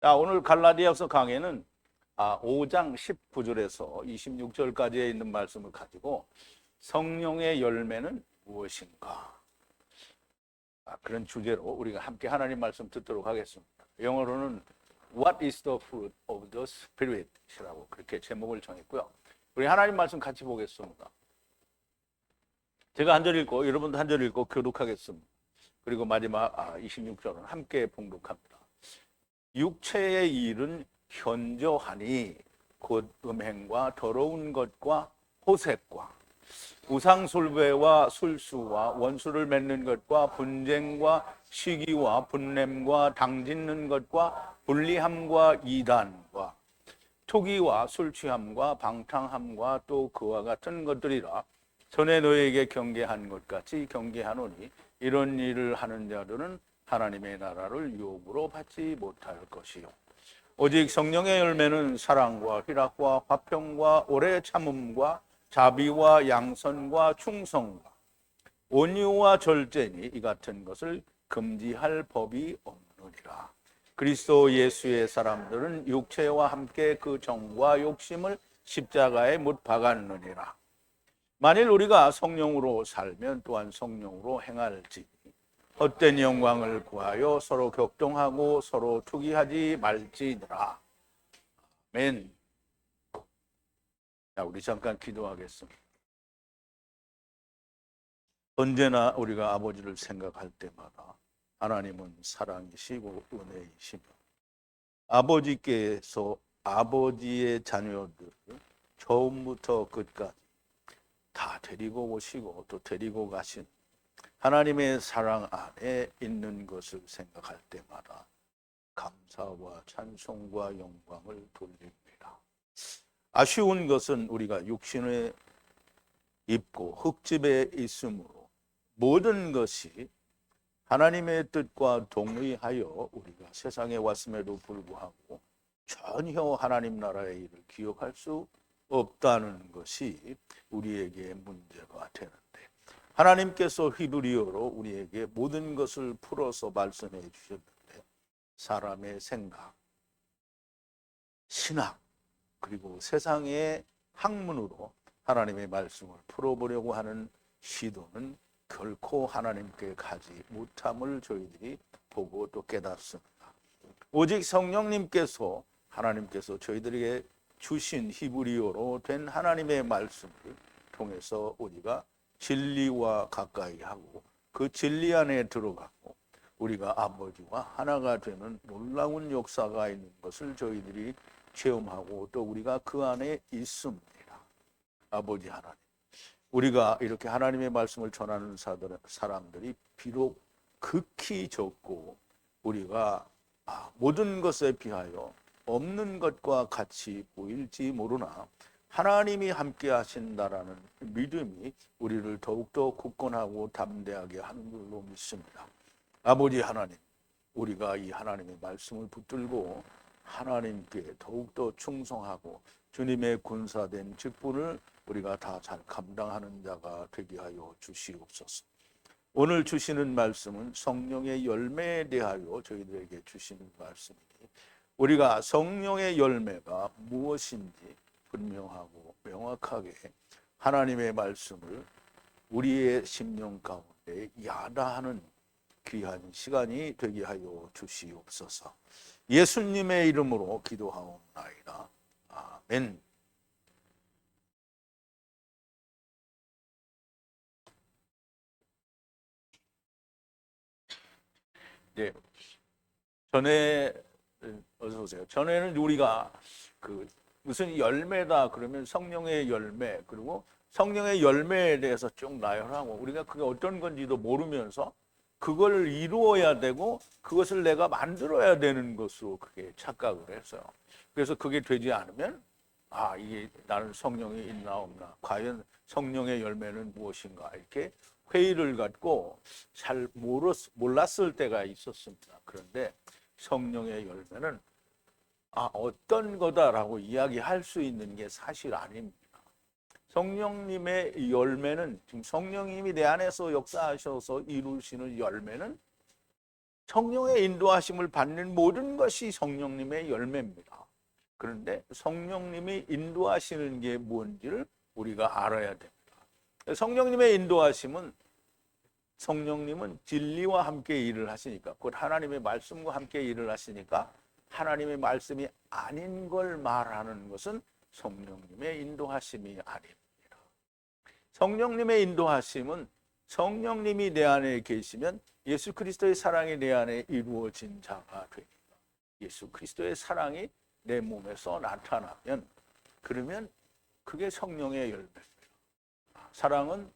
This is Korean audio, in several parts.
자, 오늘 갈라디아서 강해는 5장 19절에서 26절까지에 있는 말씀을 가지고 성령의 열매는 무엇인가? 그런 주제로 우리가 함께 하나님 말씀 듣도록 하겠습니다. 영어로는 What is the fruit of the Spirit? 이라고 그렇게 제목을 정했고요. 우리 하나님 말씀 같이 보겠습니다. 제가 한 절 읽고 여러분도 한 절 읽고 교독하겠습니다. 그리고 마지막 26절은 함께 봉독합니다. 육체의 일은 현저하니 곧 음행과 더러운 것과 호색과 우상숭배와 술수와 원수를 맺는 것과 분쟁과 시기와 분냄과 당짓는 것과 불리함과 이단과 투기와 술취함과 방탕함과 또 그와 같은 것들이라. 전에 너에게 경계한 것 같이 경계하노니 이런 일을 하는 자들은 하나님의 나라를 유업으로 받지 못할 것이요. 오직 성령의 열매는 사랑과 희락과 화평과 오래 참음과 자비와 양선과 충성과 온유와 절제니 이 같은 것을 금지할 법이 없느니라. 그리스도 예수의 사람들은 육체와 함께 그 정과 욕심을 십자가에 못 박았느니라. 만일 우리가 성령으로 살면 또한 성령으로 행할지 헛된 영광을 구하여 서로 격동하고 서로 투기하지 말지니라. 아멘. 자, 우리 잠깐 기도하겠습니다. 언제나 우리가 아버지를 생각할 때마다 하나님은 사랑이시고 은혜이시며 아버지께서 아버지의 자녀들을 처음부터 끝까지 다 데리고 오시고 또 데리고 가신 하나님의 사랑 안에 있는 것을 생각할 때마다 감사와 찬송과 영광을 돌립니다. 아쉬운 것은 우리가 육신에 입고 흙집에 있으므로 모든 것이 하나님의 뜻과 동의하여 우리가 세상에 왔음에도 불구하고 전혀 하나님 나라의 일을 기억할 수 없다는 것이 우리에게 문제가 되는데, 하나님께서 히브리어로 우리에게 모든 것을 풀어서 말씀해 주셨는데 사람의 생각, 신학, 그리고 세상의 학문으로 하나님의 말씀을 풀어보려고 하는 시도는 결코 하나님께 가지 못함을 저희들이 보고 또 깨닫습니다. 오직 성령님께서 하나님께서 저희들에게 주신 히브리어로 된 하나님의 말씀을 통해서 우리가 진리와 가까이 하고 그 진리 안에 들어가고 우리가 아버지와 하나가 되는 놀라운 역사가 있는 것을 저희들이 체험하고 또 우리가 그 안에 있습니다. 아버지 하나님, 우리가 이렇게 하나님의 말씀을 전하는 사람들이 비록 극히 적고 우리가 모든 것에 비하여 없는 것과 같이 보일지 모르나 하나님이 함께 하신다라는 믿음이 우리를 더욱더 굳건하고 담대하게 하는 걸로 믿습니다. 아버지 하나님, 우리가 이 하나님의 말씀을 붙들고 하나님께 더욱더 충성하고 주님의 군사된 직분을 우리가 다 잘 감당하는 자가 되게 하여 주시옵소서. 오늘 주시는 말씀은 성령의 열매에 대하여 저희들에게 주시는 말씀이니 우리가 성령의 열매가 무엇인지 분명하고 명확하게 하나님의 말씀을 우리의 심령 가운데 야다하는 귀한 시간이 되게 하여 주시옵소서. 예수님의 이름으로 기도하옵나이다. 아멘. 네, 전에 어서 오세요. 전에는 우리가 무슨 열매다 그러면 성령의 열매, 그리고 성령의 열매에 대해서 쭉 나열하고 우리가 그게 어떤 건지도 모르면서 그걸 이루어야 되고 그것을 내가 만들어야 되는 것으로 그게 착각을 했어요. 그래서 그게 되지 않으면 이게 나는 성령이 있나 없나, 과연 성령의 열매는 무엇인가, 이렇게 회의를 갖고 잘 몰랐을 때가 있었습니다. 그런데 성령의 열매는 어떤 거다라고 이야기할 수 있는 게 사실 아닙니다. 성령님의 열매는, 지금 성령님이 내 안에서 역사하셔서 이루시는 열매는 성령의 인도하심을 받는 모든 것이 성령님의 열매입니다. 그런데 성령님이 인도하시는 게 뭔지를 우리가 알아야 됩니다. 성령님의 인도하심은, 성령님은 진리와 함께 일을 하시니까, 곧 하나님의 말씀과 함께 일을 하시니까 하나님의 말씀이 아닌 걸 말하는 것은 성령님의 인도하심이 아닙니다. 성령님의 인도하심은 성령님이 내 안에 계시면 예수 그리스도의 사랑이 내 안에 이루어진 자가 됩니다. 예수 그리스도의 사랑이 내 몸에서 나타나면, 그러면 그게 성령의 열매입니다. 사랑은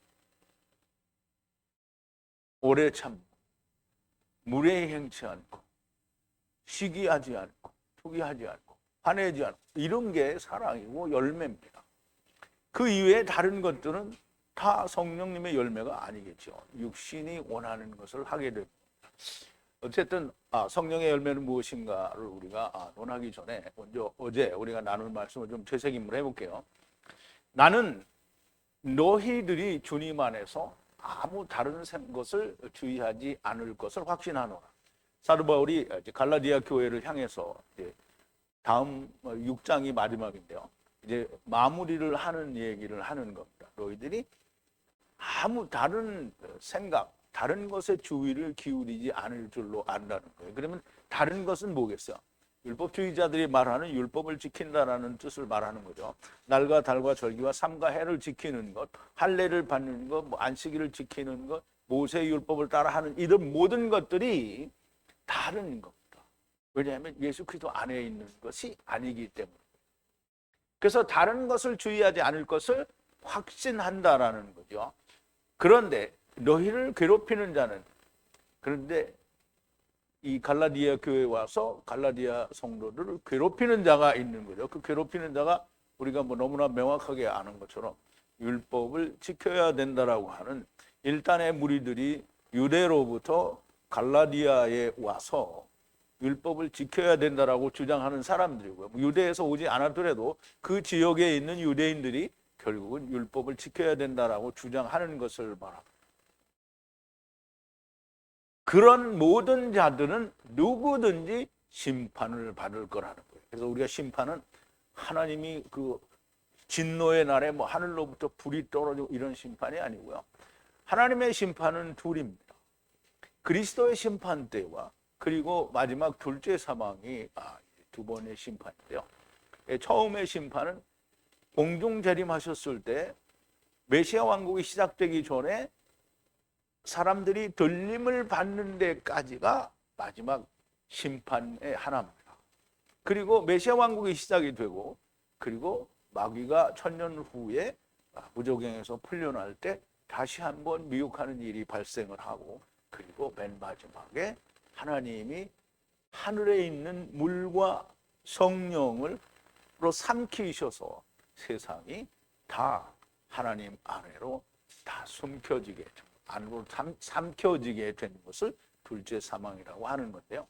오래 참고, 무례히 행치 않고, 시기하지 않고, 투기하지 않고, 화내지 않고, 이런 게 사랑이고 열매입니다. 그 이외에 다른 것들은 다 성령님의 열매가 아니겠죠. 육신이 원하는 것을 하게 됩니다. 어쨌든 성령의 열매는 무엇인가를 우리가 논하기 전에 먼저 어제 우리가 나눌 말씀을 좀 되새김을 해볼게요. 나는 너희들이 주님 안에서 아무 다른 것을 주의하지 않을 것을 확신하노라. 사도 바울이 갈라디아 교회를 향해서 다음 6장이 마지막인데요. 이제 마무리를 하는 얘기를 하는 겁니다. 너희들이 아무 다른 생각, 다른 것에 주의를 기울이지 않을 줄로 안다는 거예요. 그러면 다른 것은 뭐겠어요? 율법주의자들이 말하는 율법을 지킨다라는 뜻을 말하는 거죠. 날과 달과 절기와 삼가 해를 지키는 것, 할례를 받는 것, 안식일을 지키는 것, 모세의 율법을 따라하는 이런 모든 것들이 다른 겁니다. 왜냐하면 예수 그리스도 안에 있는 것이 아니기 때문에. 그래서 다른 것을 주의하지 않을 것을 확신한다라는 거죠. 그런데 너희를 괴롭히는 자는, 그런데 이 갈라디아 교회에 와서 갈라디아 성도들을 괴롭히는 자가 있는 거죠. 그 괴롭히는 자가 우리가 너무나 명확하게 아는 것처럼 율법을 지켜야 된다라고 하는 일단의 무리들이 유대로부터 갈라디아에 와서 율법을 지켜야 된다라고 주장하는 사람들이고요. 유대에서 오지 않았더라도 그 지역에 있는 유대인들이 결국은 율법을 지켜야 된다라고 주장하는 것을 말합니다. 그런 모든 자들은 누구든지 심판을 받을 거라는 거예요. 그래서 우리가 심판은 하나님이 그 진노의 날에 하늘로부터 불이 떨어지고 이런 심판이 아니고요. 하나님의 심판은 둘입니다. 그리스도의 심판 때와 그리고 마지막 둘째 사망이 두 번의 심판인데요. 처음의 심판은 공중 재림하셨을 때 메시아 왕국이 시작되기 전에 사람들이 들림을 받는 데까지가 마지막 심판의 하나입니다. 그리고 메시아 왕국이 시작이 되고, 그리고 마귀가 1000년 후에 무저갱에서 풀려날 때 다시 한번 미혹하는 일이 발생을 하고, 그리고 맨 마지막에 하나님이 하늘에 있는 물과 성령으로 삼키셔서 세상이 다 하나님 아래로 다 숨겨지게 됩니다. 안으로 삼켜지게 되는 것을 둘째 사망이라고 하는 건데요.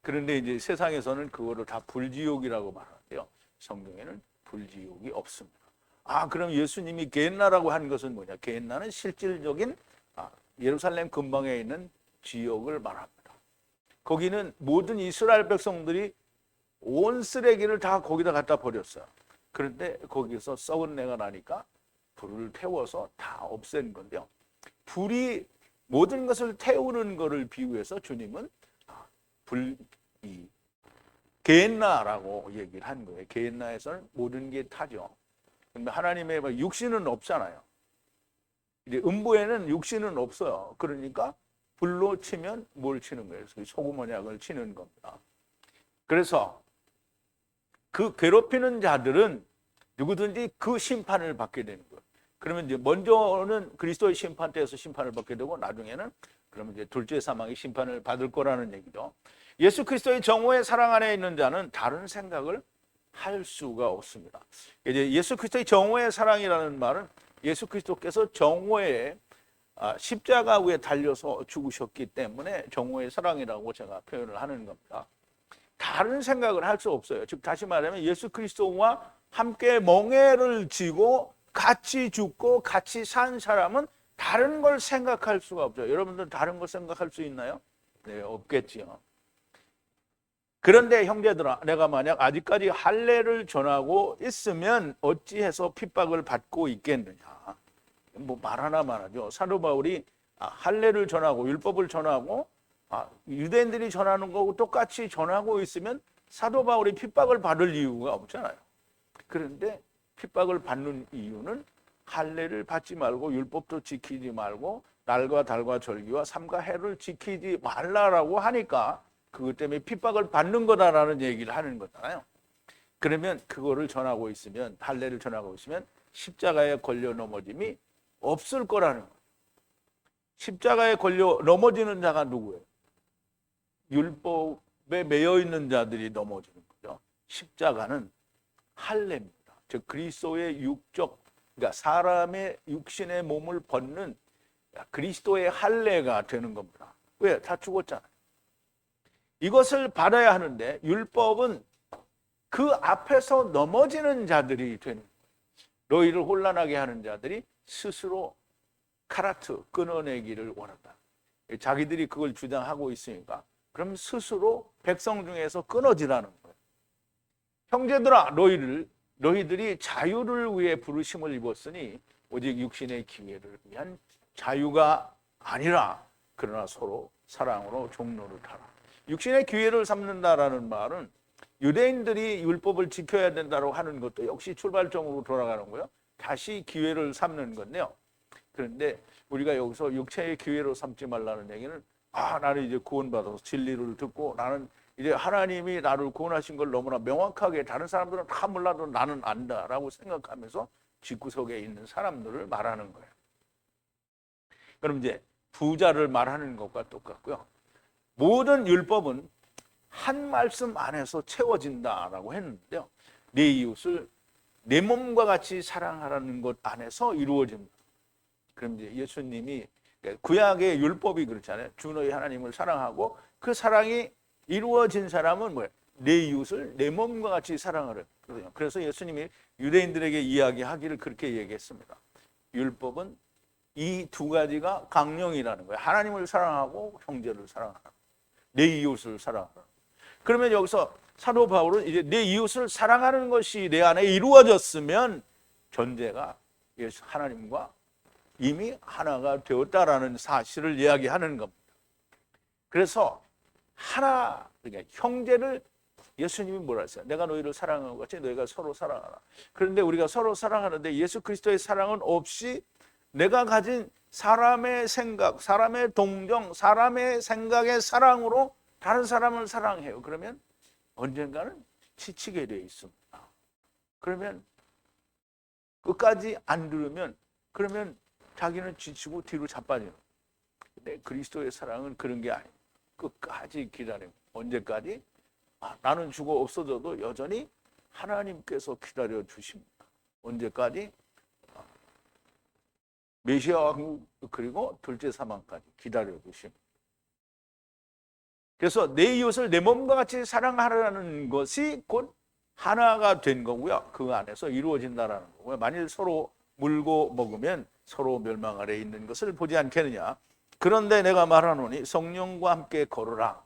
그런데 이제 세상에서는 그거를 다 불지옥이라고 말하는데요. 성경에는 불지옥이 없습니다. 그럼 예수님이 게hen나라고 하는 것은 뭐냐? 게헨나는 실질적인 예루살렘 근방에 있는 지역을 말합니다. 거기는 모든 이스라엘 백성들이 온 쓰레기를 다 거기다 갖다 버렸어요. 그런데 거기서 썩은 내가 나니까 불을 태워서 다 없앤 건데요. 불이 모든 것을 태우는 것을 비유해서 주님은 게헨나라고 얘기를 한 거예요. 게헨나에서는 모든 게 타죠. 근데 하나님의 육신은 없잖아요. 이제 음부에는 육신은 없어요. 그러니까 불로 치면 뭘 치는 거예요? 소금 언약을 치는 겁니다. 그래서 그 괴롭히는 자들은 누구든지 그 심판을 받게 되는 거예요. 그러면 이제 먼저는 그리스도의 심판대에서 심판을 받게 되고, 나중에는 그러면 이제 둘째 사망의 심판을 받을 거라는 얘기죠. 예수 그리스도의 정오의 사랑 안에 있는 자는 다른 생각을 할 수가 없습니다. 이제 예수 그리스도의 정오의 사랑이라는 말은 예수 그리스도께서 정오의 십자가 위에 달려서 죽으셨기 때문에 정오의 사랑이라고 제가 표현을 하는 겁니다. 다른 생각을 할 수 없어요. 즉 다시 말하면 예수 그리스도와 함께 멍에를 지고 같이 죽고 같이 산 사람은 다른 걸 생각할 수가 없죠. 여러분들 다른 걸 생각할 수 있나요? 네, 없겠지요. 그런데 형제들아, 내가 만약 아직까지 할례를 전하고 있으면 어찌해서 핍박을 받고 있겠느냐. 뭐 말 하나만 하죠. 사도 바울이 할례를 전하고 율법을 전하고 유대인들이 전하는 거고 똑같이 전하고 있으면 사도 바울이 핍박을 받을 이유가 없잖아요. 그런데 핍박을 받는 이유는 할례를 받지 말고 율법도 지키지 말고 날과 달과 절기와 삼가 해를 지키지 말라라고 하니까 그것 때문에 핍박을 받는 거다라는 얘기를 하는 거잖아요. 그러면 그거를 전하고 있으면, 할례를 전하고 있으면 십자가에 걸려 넘어짐이 없을 거라는 거예요. 십자가에 걸려 넘어지는 자가 누구예요? 율법에 매여 있는 자들이 넘어지는 거죠. 십자가는 할례입니다. 즉 그리스도의 육적, 그러니까 사람의 육신의 몸을 벗는 그리스도의 할례가 되는 겁니다. 왜? 다 죽었잖아요. 이것을 받아야 하는데 율법은 그 앞에서 넘어지는 자들이 되는 거예요. 너희를 혼란하게 하는 자들이 스스로 카라트, 끊어내기를 원한다. 자기들이 그걸 주장하고 있으니까 그럼 스스로 백성 중에서 끊어지라는 거예요. 형제들아, 너희들이 자유를 위해 부르심을 입었으니 오직 육신의 기회를 위한 자유가 아니라 그러나 서로 사랑으로 종로를 타라. 육신의 기회를 삼는다라는 말은 유대인들이 율법을 지켜야 된다고 하는 것도 역시 출발점으로 돌아가는 거예요. 다시 기회를 삼는 건데요. 그런데 우리가 여기서 육체의 기회로 삼지 말라는 얘기는 나는 이제 구원받아서 진리를 듣고 나는 이제 하나님이 나를 구원하신 걸 너무나 명확하게 다른 사람들은 다 몰라도 나는 안다라고 생각하면서 집구석에 있는 사람들을 말하는 거예요. 그럼 이제 부자를 말하는 것과 똑같고요. 모든 율법은 한 말씀 안에서 채워진다라고 했는데요. 내 이웃을 내 몸과 같이 사랑하라는 것 안에서 이루어집니다. 그럼 이제 예수님이 구약의 율법이 그렇잖아요. 주 너희 하나님을 사랑하고 그 사랑이 이루어진 사람은 뭐예요? 내 이웃을 내 몸과 같이 사랑하라. 그래서 예수님이 유대인들에게 이야기하기를 그렇게 얘기했습니다. 율법은 이 두 가지가 강령이라는 거예요. 하나님을 사랑하고 형제를 사랑하라. 내 이웃을 사랑하라. 그러면 여기서 사도 바울은 이제 내 이웃을 사랑하는 것이 내 안에 이루어졌으면 전제가 예수 하나님과 이미 하나가 되었다라는 사실을 이야기하는 겁니다. 그래서 하나, 그러니까 형제를 예수님이 뭐라 했어요? 내가 너희를 사랑한 것 같이 너희가 서로 사랑하라. 그런데 우리가 서로 사랑하는데 예수 그리스도의 사랑은 없이 내가 가진 사람의 생각, 사람의 동정, 사람의 생각의 사랑으로 다른 사람을 사랑해요. 그러면 언젠가는 지치게 돼 있습니다. 그러면 끝까지 안 들으면 그러면 자기는 지치고 뒤로 자빠져요. 근데 그리스도의 사랑은 그런 게 아니에요. 끝까지 기다려요. 언제까지? 나는 죽어 없어져도 여전히 하나님께서 기다려 주십니다. 언제까지? 메시아와 그리고 둘째 사망까지 기다려 주십니다. 그래서 내 이웃을 내 몸과 같이 사랑하라는 것이 곧 하나가 된 거고요. 그 안에서 이루어진다라는 거고요. 만일 서로 물고 먹으면 서로 멸망 아래 있는 것을 보지 않겠느냐. 그런데 내가 말하노니 성령과 함께 걸으라.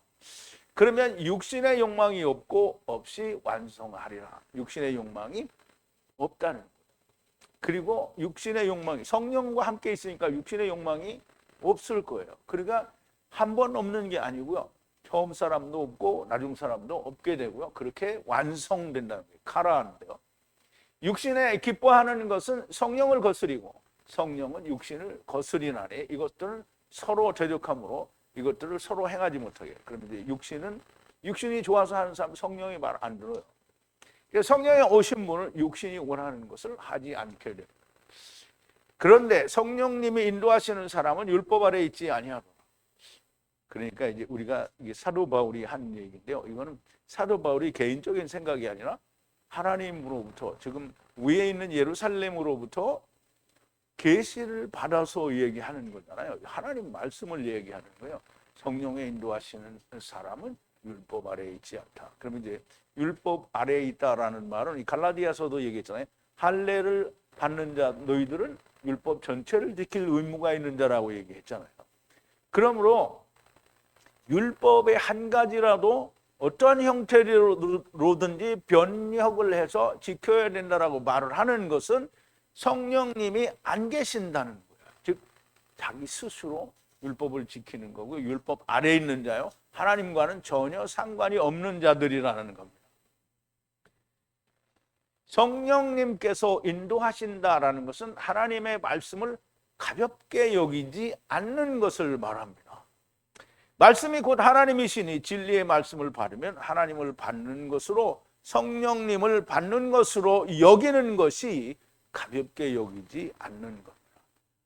그러면 육신의 욕망이 없고 없이 완성하리라. 육신의 욕망이 없다는 거예요. 그리고 육신의 욕망이 성령과 함께 있으니까 육신의 욕망이 없을 거예요. 그러니까 한 번 없는 게 아니고요. 처음 사람도 없고 나중 사람도 없게 되고요. 그렇게 완성된다는 거예요. 가라앉는데요. 육신에 기뻐하는 것은 성령을 거스리고 성령은 육신을 거스리나니 이것들을 서로 대적함으로 이것들을 서로 행하지 못하게. 그런데 육신이 좋아서 하는 사람 성령이 말 안 들어요. 성령에 오신 분은 육신이 원하는 것을 하지 않게 됩니다. 그런데 성령님이 인도하시는 사람은 율법 아래 있지 아니하노라. 그러니까 이제 우리가 이게 사도 바울이 한 얘기인데요. 이거는 사도 바울이 개인적인 생각이 아니라 하나님으로부터 지금 위에 있는 예루살렘으로부터 계시를 받아서 얘기하는 거잖아요. 하나님 말씀을 얘기하는 거예요. 성령에 인도하시는 사람은 율법 아래에 있지 않다. 그러면 이제 율법 아래에 있다라는 말은 이 갈라디아서도 얘기했잖아요. 할례를 받는 자 너희들은 율법 전체를 지킬 의무가 있는 자라고 얘기했잖아요. 그러므로 율법의 한 가지라도 어떠한 형태로든지 변혁을 해서 지켜야 된다라고 말을 하는 것은 성령님이 안 계신다는 거예요. 즉 자기 스스로 율법을 지키는 거고, 율법 아래에 있는 자요, 하나님과는 전혀 상관이 없는 자들이라는 겁니다. 성령님께서 인도하신다라는 것은 하나님의 말씀을 가볍게 여기지 않는 것을 말합니다. 말씀이 곧 하나님이시니 진리의 말씀을 받으면 하나님을 받는 것으로, 성령님을 받는 것으로 여기는 것이 가볍게 여기지 않는 겁니다.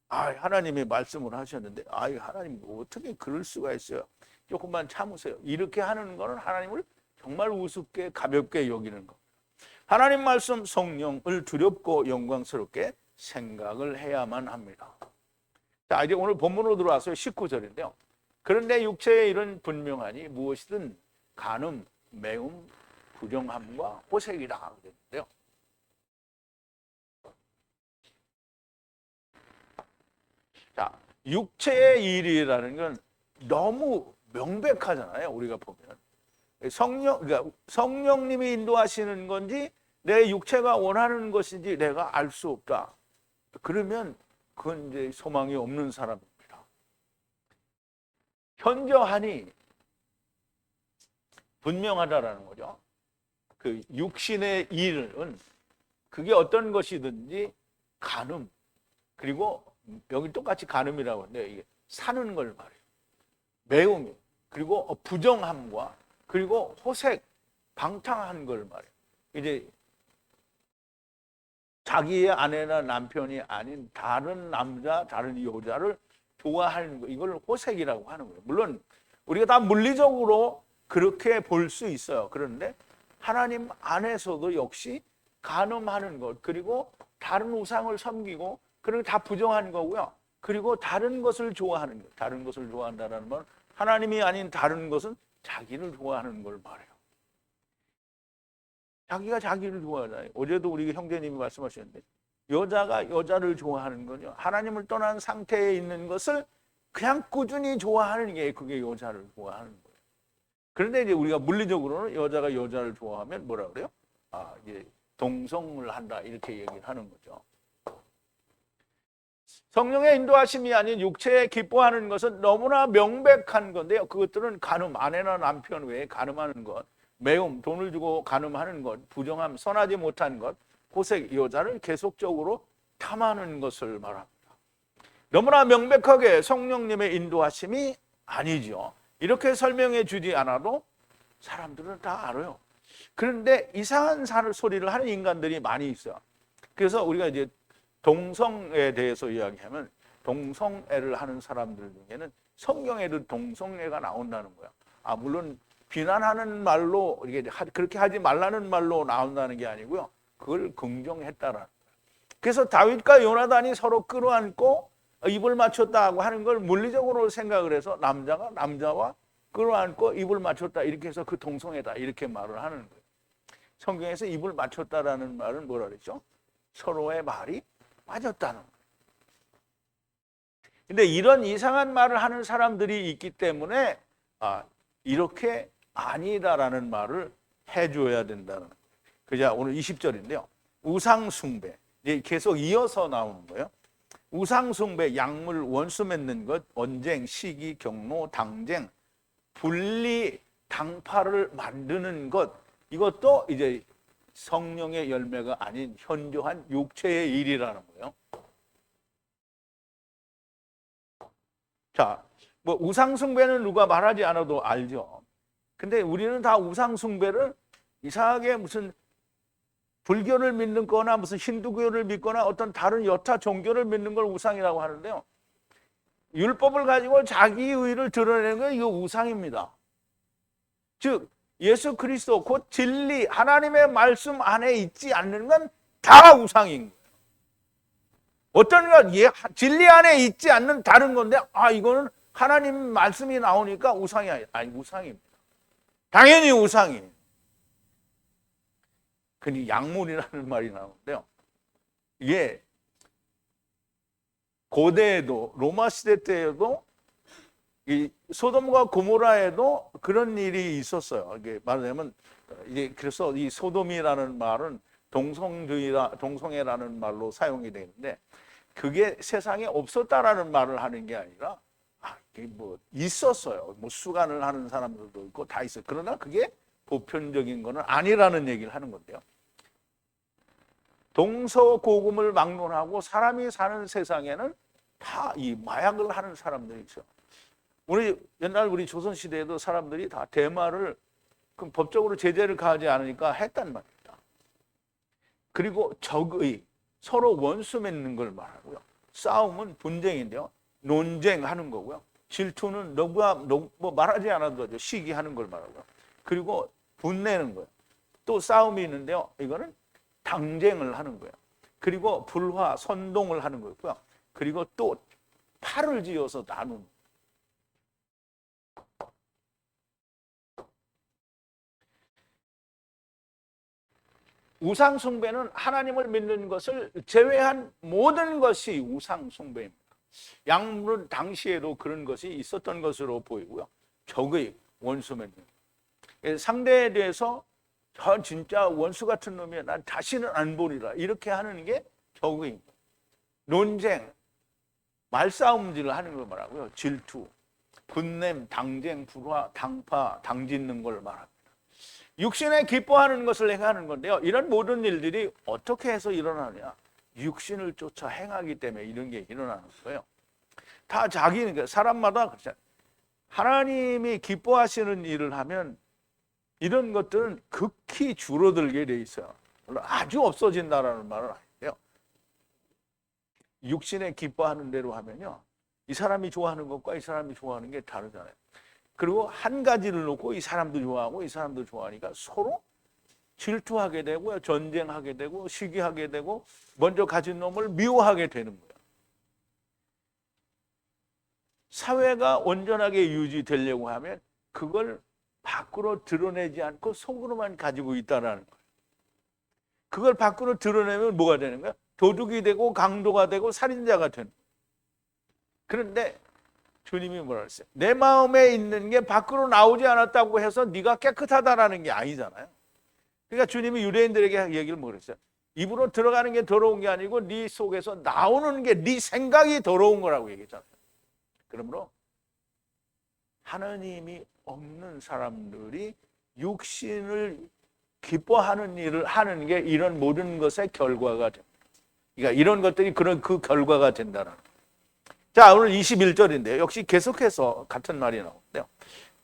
하나님이 말씀을 하셨는데 하나님 어떻게 그럴 수가 있어요? 조금만 참으세요. 이렇게 하는 것은 하나님을 정말 우습게 가볍게 여기는 겁니다. 하나님 말씀, 성령을 두렵고 영광스럽게 생각을 해야만 합니다. 자, 이제 오늘 본문으로 들어와서 19절인데요. 그런데 육체의 일은 분명하니 무엇이든 간음, 매움, 부정함과 호색이라 그랬는데요. 자, 육체의 일이라는 건 너무 명백하잖아요. 우리가 보면 그러니까 성령님이 인도하시는 건지 내 육체가 원하는 것인지 내가 알 수 없다. 그러면 그건 이제 소망이 없는 사람입니다. 현저하니 분명하다라는 거죠. 그 육신의 일은 그게 어떤 것이든지 간음, 그리고 여기 똑같이 간음이라고 하는데 이게 사는 걸 말해요. 매움이, 그리고 부정함과 그리고 호색, 방탕한 걸 말해요. 이제 자기의 아내나 남편이 아닌 다른 남자, 다른 여자를 좋아하는 거, 이걸 호색이라고 하는 거예요. 물론 우리가 다 물리적으로 그렇게 볼 수 있어요. 그런데 하나님 안에서도 역시 간음하는 것, 그리고 다른 우상을 섬기고, 그리고 다 부정한 거고요. 그리고 다른 것을 좋아하는 것, 다른 것을 좋아한다는 건 하나님이 아닌 다른 것은 자기를 좋아하는 걸 말해요. 자기가 자기를 좋아하잖아요. 어제도 우리 형제님이 말씀하셨는데 여자가 여자를 좋아하는 건요, 하나님을 떠난 상태에 있는 것을 그냥 꾸준히 좋아하는 게 그게 여자를 좋아하는 거예요. 그런데 이제 우리가 물리적으로는 여자가 여자를 좋아하면 뭐라 그래요? 이제 동성을 한다, 이렇게 얘기를 하는 거죠. 성령의 인도하심이 아닌 육체에 기뻐하는 것은 너무나 명백한 건데요. 그것들은 간음, 아내나 남편 외에 간음하는 것, 매움, 돈을 주고 간음하는 것, 부정함, 선하지 못한 것, 호색, 여자를 계속적으로 탐하는 것을 말합니다. 너무나 명백하게 성령님의 인도하심이 아니죠. 이렇게 설명해 주지 않아도 사람들은 다 알아요. 그런데 이상한 소리를 하는 인간들이 많이 있어요. 그래서 우리가 이제 동성애에 대해서 이야기하면 동성애를 하는 사람들 중에는 성경에도 동성애가 나온다는 거야. 물론 비난하는 말로, 이게 그렇게 하지 말라는 말로 나온다는 게 아니고요. 그걸 긍정했다라는 거야. 그래서 다윗과 요나단이 서로 끌어안고 입을 맞췄다고 하는 걸 물리적으로 생각을 해서 남자가 남자와 끌어안고 입을 맞췄다, 이렇게 해서 그 동성애다, 이렇게 말을 하는 거예요. 성경에서 입을 맞췄다라는 말은 뭐라 그랬죠? 서로의 말이 맞았다는 거예요. 근데 이런 이상한 말을 하는 사람들이 있기 때문에 이렇게 아니다라는 말을 해줘야 된다는 거예요. 그자 오늘 20절인데요. 우상숭배, 계속 이어서 나오는 거예요. 우상숭배, 약물, 원수 맺는 것, 언쟁, 시기, 경로, 당쟁, 분리, 당파를 만드는 것, 이것도 이제 성령의 열매가 아닌 현저한 육체의 일이라는 거예요. 자, 뭐 우상숭배는 누가 말하지 않아도 알죠. 근데 우리는 다 우상숭배를 이상하게 무슨 불교를 믿는 거나 무슨 힌두교를 믿거나 어떤 다른 여타 종교를 믿는 걸 우상이라고 하는데요. 율법을 가지고 자기 의를 드러내는 건 이거 우상입니다. 즉 예수 그리스도 곧 진리, 하나님의 말씀 안에 있지 않는 건 다 우상인 거예요. 어떤 건 진리 안에 있지 않는 다른 건데 이거는 하나님 말씀이 나오니까 우상이 아니 우상입니다. 당연히 우상이에요. 근데 약물이라는 말이 나오는데요. 이게 고대에도, 로마 시대 때에도 이 소돔과 고모라에도 그런 일이 있었어요. 이게 말하자면 이제 그래서 이 소돔이라는 말은 동성애라는 말로 사용이 되는데 그게 세상에 없었다라는 말을 하는 게 아니라 이게 뭐 있었어요. 뭐 수간을 하는 사람들도 있고 다 있어요. 그러나 그게 보편적인 거는 아니라는 얘기를 하는 건데요. 동서고금을 막론하고 사람이 사는 세상에는 다 이 마약을 하는 사람들이 있어요. 옛날 우리 조선시대에도 사람들이 다 대마를 법적으로 제재를 가하지 않으니까 했단 말입니다. 그리고 적의, 서로 원수 맺는 걸 말하고요. 싸움은 분쟁인데요. 논쟁하는 거고요. 질투는 뭐 말하지 않아도 하죠. 시기하는 걸 말하고요. 그리고 분내는 거예요. 또 싸움이 있는데요. 이거는 당쟁을 하는 거예요. 그리고 불화, 선동을 하는 거고요. 그리고 또 팔을 지어서 나누는 거예요. 우상숭배는 하나님을 믿는 것을 제외한 모든 것이 우상숭배입니다. 양물은 당시에도 그런 것이 있었던 것으로 보이고요. 적의 원수 맺는 상대에 대해서 저 진짜 원수 같은 놈이야. 난 다시는 안 보리라. 이렇게 하는 게 적의입니다. 논쟁, 말싸움질을 하는 걸 말하고요. 질투, 분냄, 당쟁, 불화, 당파, 당짓는 걸 말합니다. 육신에 기뻐하는 것을 행하는 건데요. 이런 모든 일들이 어떻게 해서 일어나느냐? 육신을 쫓아 행하기 때문에 이런 게 일어나는 거예요. 다 사람마다 그렇잖아요. 하나님이 기뻐하시는 일을 하면 이런 것들은 극히 줄어들게 돼 있어요. 물론 아주 없어진다라는 말은 아닌데요. 육신에 기뻐하는 대로 하면요. 이 사람이 좋아하는 것과 이 사람이 좋아하는 게 다르잖아요. 그리고 한 가지를 놓고 이 사람도 좋아하고 이 사람도 좋아하니까 서로 질투하게 되고요. 전쟁하게 되고 시기하게 되고 먼저 가진 놈을 미워하게 되는 거예요. 사회가 온전하게 유지되려고 하면 그걸 밖으로 드러내지 않고 속으로만 가지고 있다는 거예요. 그걸 밖으로 드러내면 뭐가 되는 거야? 도둑이 되고 강도가 되고 살인자가 되는 거예요. 그런데 주님이 뭐라 그랬어요? 내 마음에 있는 게 밖으로 나오지 않았다고 해서 네가 깨끗하다라는 게 아니잖아요. 그러니까 주님이 유대인들에게 얘기를 뭐라 그랬어요? 입으로 들어가는 게 더러운 게 아니고 네 속에서 나오는 게 네 생각이 더러운 거라고 얘기했잖아요. 그러므로 하나님이 없는 사람들이 육신을 기뻐하는 일을 하는 게 이런 모든 것의 결과가 됩니다. 그러니까 이런 것들이 그 결과가 된다는 거예요. 자, 오늘 21절인데요. 역시 계속해서 같은 말이 나오는데요.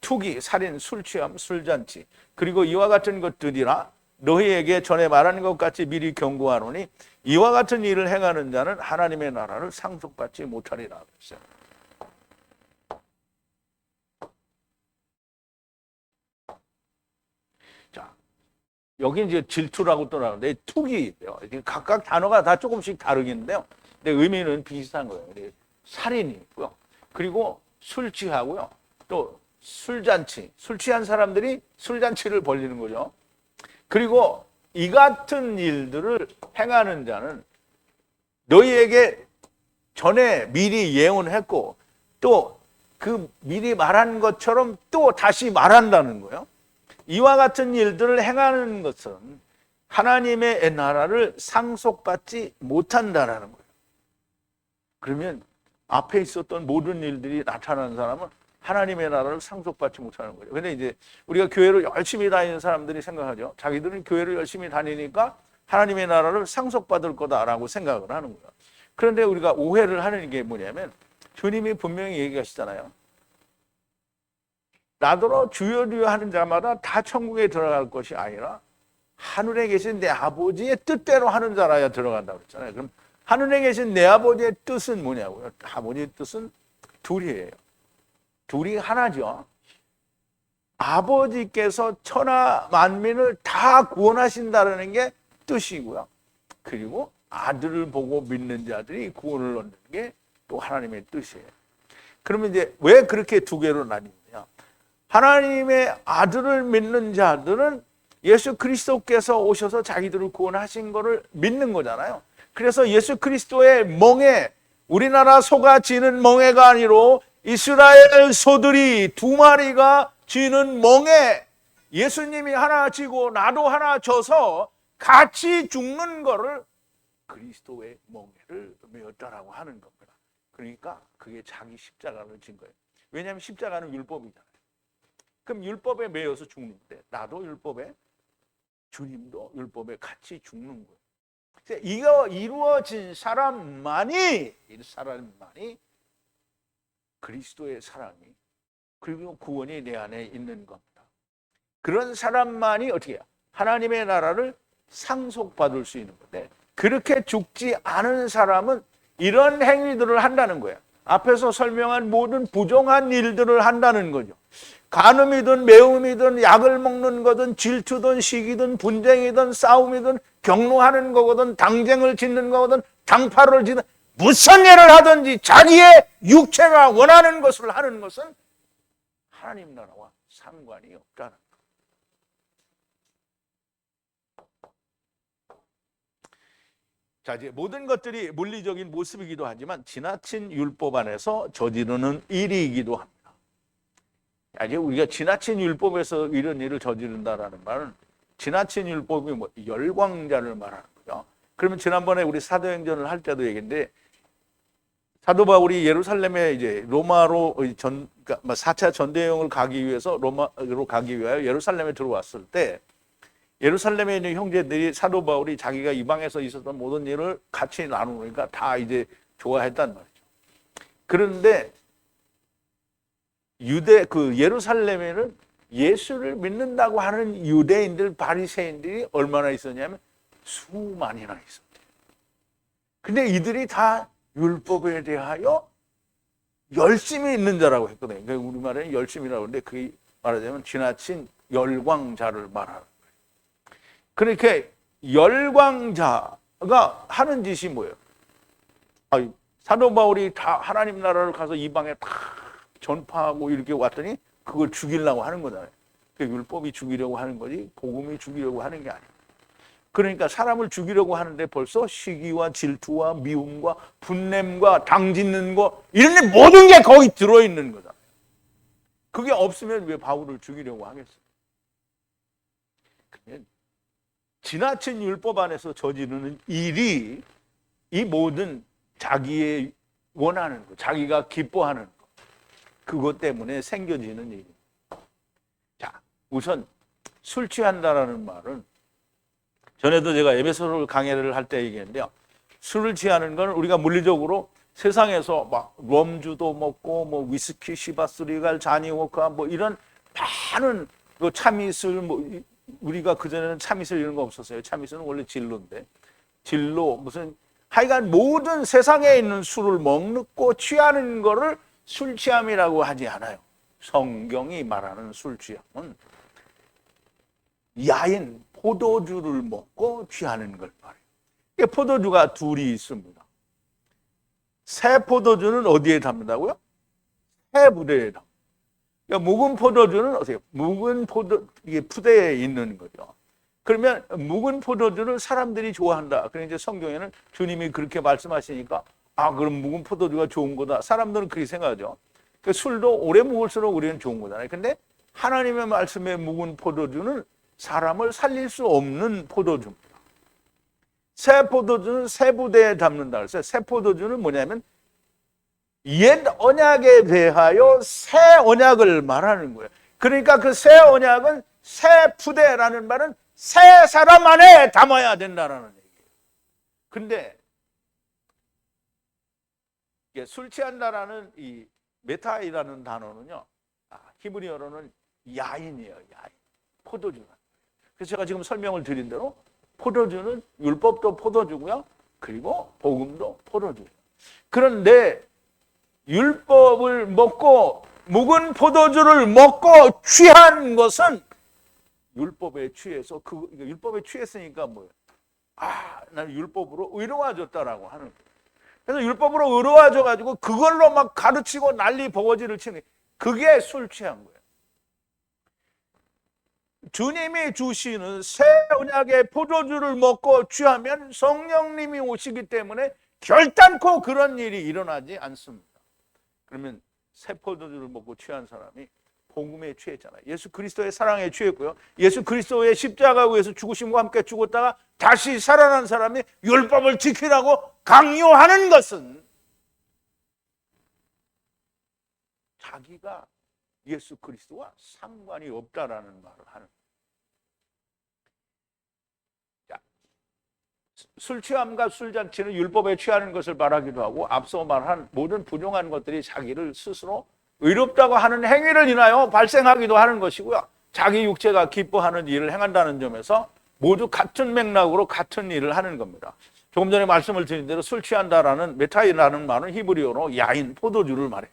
투기, 살인, 술취함, 술잔치 그리고 이와 같은 것들이라 너희에게 전에 말한 것 같이 미리 경고하노니 이와 같은 일을 행하는 자는 하나님의 나라를 상속받지 못하리라 그랬어요. 자, 여기 이제 질투라고 또 나오는데 투기예요. 각각 단어가 다 조금씩 다르긴데요. 근데 의미는 비슷한 거예요. 살인이 있고요. 그리고 술 취하고요. 또 술잔치. 술 취한 사람들이 술잔치를 벌리는 거죠. 그리고 이 같은 일들을 행하는 자는 너희에게 전에 미리 예언했고 또 그 미리 말한 것처럼 또 다시 말한다는 거예요. 이와 같은 일들을 행하는 것은 하나님의 나라를 상속받지 못한다라는 거예요. 그러면 앞에 있었던 모든 일들이 나타나는 사람은 하나님의 나라를 상속받지 못하는 거죠. 근데 이제 우리가 교회를 열심히 다니는 사람들이 생각하죠. 자기들은 교회를 열심히 다니니까 하나님의 나라를 상속받을 거다라고 생각을 하는 거예요. 그런데 우리가 오해를 하는 게 뭐냐면 주님이 분명히 얘기하시잖아요. 나더러 주여 주여 하는 자마다 다 천국에 들어갈 것이 아니라 하늘에 계신 내 아버지의 뜻대로 하는 자라야 들어간다고 그랬잖아요. 그럼 하늘에 계신 내 아버지의 뜻은 뭐냐고요? 아버지의 뜻은 둘이에요. 둘이 하나죠. 아버지께서 천하 만민을 다 구원하신다는 게 뜻이고요. 그리고 아들을 보고 믿는 자들이 구원을 얻는 게 또 하나님의 뜻이에요. 그러면 이제 왜 그렇게 두 개로 나뉘느냐? 하나님의 아들을 믿는 자들은 예수 그리스도께서 오셔서 자기들을 구원하신 것을 믿는 거잖아요. 그래서 예수 그리스도의 멍에 우리나라 소가 지는 멍에가 아니로 이스라엘 소들이 두 마리가 쥐는 멍에 예수님이 하나 쥐고 나도 하나 져서 같이 죽는 거를 그리스도의 멍에를 메었다라고 하는 겁니다. 그러니까 그게 자기 십자가를 진 거예요. 왜냐하면 십자가는 율법이잖아요. 그럼 율법에 매여서 죽는데 나도 율법에, 주님도 율법에 같이 죽는 거예요. 이거 이루어진 사람만이 그리스도의 사랑이 그리고 구원이 내 안에 있는 겁니다. 그런 사람만이 어떻게 해요? 하나님의 나라를 상속받을 수 있는 건데, 그렇게 죽지 않은 사람은 이런 행위들을 한다는 거예요. 앞에서 설명한 모든 부정한 일들을 한다는 거죠. 간음이든 매움이든 약을 먹는 거든 질투든 시기든 분쟁이든 싸움이든 경로하는 거거든 당쟁을 짓는 거거든 당파를 짓는, 무슨 일을 하든지 자기의 육체가 원하는 것을 하는 것은 하나님 나라와 상관이 없다는 거예요. 자, 이제 모든 것들이 물리적인 모습이기도 하지만 지나친 율법 안에서 저지르는 일이기도 합니다. 이제 우리가 지나친 율법에서 이런 일을 저지른다라는 말은, 지나친 율법이 뭐 열광자를 말하는 거죠. 그러면 지난번에 우리 사도행전을 할 때도 얘기인데, 사도 바울이 예루살렘에 이제 로마로 그러니까 4차 전대여행을 가기 위해서 로마로 가기 위하여 예루살렘에 들어왔을 때, 예루살렘에 있는 형제들이 사도 바울이 자기가 이방에서 있었던 모든 일을 같이 나누니까 다 이제 좋아했단 말이죠. 그런데 예루살렘에는 예수를 믿는다고 하는 유대인들, 바리새인들이 얼마나 있었냐면 수만이나 있었대요. 근데 이들이 다 율법에 대하여 열심히 있는 자라고 했거든요. 그러니까 우리말에는 열심이라고 하는데 그게 말하자면 지나친 열광자를 말하는 거예요. 그렇게 열광자가 하는 짓이 뭐예요? 사도 바울이 다 하나님 나라를 가서 이방에 다 전파하고 이렇게 왔더니 그걸 죽이려고 하는 거잖아요. 율법이 죽이려고 하는 거지 복음이 죽이려고 하는 게 아니에요. 그러니까 사람을 죽이려고 하는데 벌써 시기와 질투와 미움과 분냄과 당짓는 거, 이런 모든 게 거기 들어있는 거잖아요. 그게 없으면 왜 바울을 죽이려고 하겠어요? 지나친 율법 안에서 저지르는 일이 이 모든 자기의 원하는 것, 자기가 기뻐하는 것, 그것 때문에 생겨지는 일입니다. 자, 우선 술 취한다라는 말은, 전에도 제가 에베소서 강해를 할 때 얘기했는데요. 술을 취하는 건 우리가 물리적으로 세상에서 막 럼주도 먹고 뭐 위스키, 시바스리갈, 자니워카 뭐 이런 많은 그 참이슬, 뭐 우리가 그전에는 참이슬 이런 거 없었어요. 참이슬은 원래 진로인데, 진로 무슨 하여간 모든 세상에 있는 술을 먹고 취하는 거를 술 취함이라고 하지 않아요. 성경이 말하는 술 취함은 야인, 포도주를 먹고 취하는 걸 말해요. 포도주가 둘이 있습니다. 새 포도주는 어디에 담는다고요? 새 부대에 담는다. 그러니까 묵은 포도주는 어때요? 묵은 이게 푸대에 있는 거죠. 그러면 묵은 포도주를 사람들이 좋아한다. 그러니까 이제 성경에는 주님이 그렇게 말씀하시니까 그럼 묵은 포도주가 좋은 거다. 사람들은 그렇게 생각하죠. 그러니까 술도 오래 묵을수록 우리는 좋은 거잖아요. 근데 하나님의 말씀에 묵은 포도주는 사람을 살릴 수 없는 포도주입니다. 새 포도주는 새 부대에 담는다 그랬어요. 새 포도주는 뭐냐면 옛 언약에 대하여 새 언약을 말하는 거예요. 그러니까 그 새 언약은 새 푸대라는 말은 새 사람 안에 담아야 된다는 얘기예요. 근데 술 취한다라는 이 메타이라는 단어는요, 히브리어로는 야인이에요. 야인. 포도주가. 그래서 제가 지금 설명을 드린 대로 포도주는 율법도 포도주고요. 그리고 복음도 포도주예요. 그런데 율법을 먹고 묵은 포도주를 먹고 취한 것은 율법에 취해서 율법에 취했으니까 뭐예요? 나는 율법으로 의로워졌다라고 하는 거예요. 그래서 율법으로 의로워져 가지고 그걸로 막 가르치고 난리 버거지를 치는, 그게 술 취한 거예요. 주님이 주시는 새 언약의 포도주를 먹고 취하면 성령님이 오시기 때문에 결단코 그런 일이 일어나지 않습니다. 그러면 새 포도주를 먹고 취한 사람이 복음에 취했잖아요. 예수 그리스도의 사랑에 취했고요. 예수 그리스도의 십자가 위에서 죽으심과 함께 죽었다가 다시 살아난 사람이 율법을 지키라고 강요하는 것은 자기가 예수 그리스도와 상관이 없다라는 말을 하는 거예요. 술 취함과 술잔치는 율법에 취하는 것을 말하기도 하고 앞서 말한 모든 부정한 것들이 자기를 스스로 의롭다고 하는 행위를 인하여 발생하기도 하는 것이고요. 자기 육체가 기뻐하는 일을 행한다는 점에서 모두 같은 맥락으로 같은 일을 하는 겁니다. 조금 전에 말씀을 드린 대로 술 취한다라는 메타이라는 말은 히브리어로 야인, 포도주를 말해요.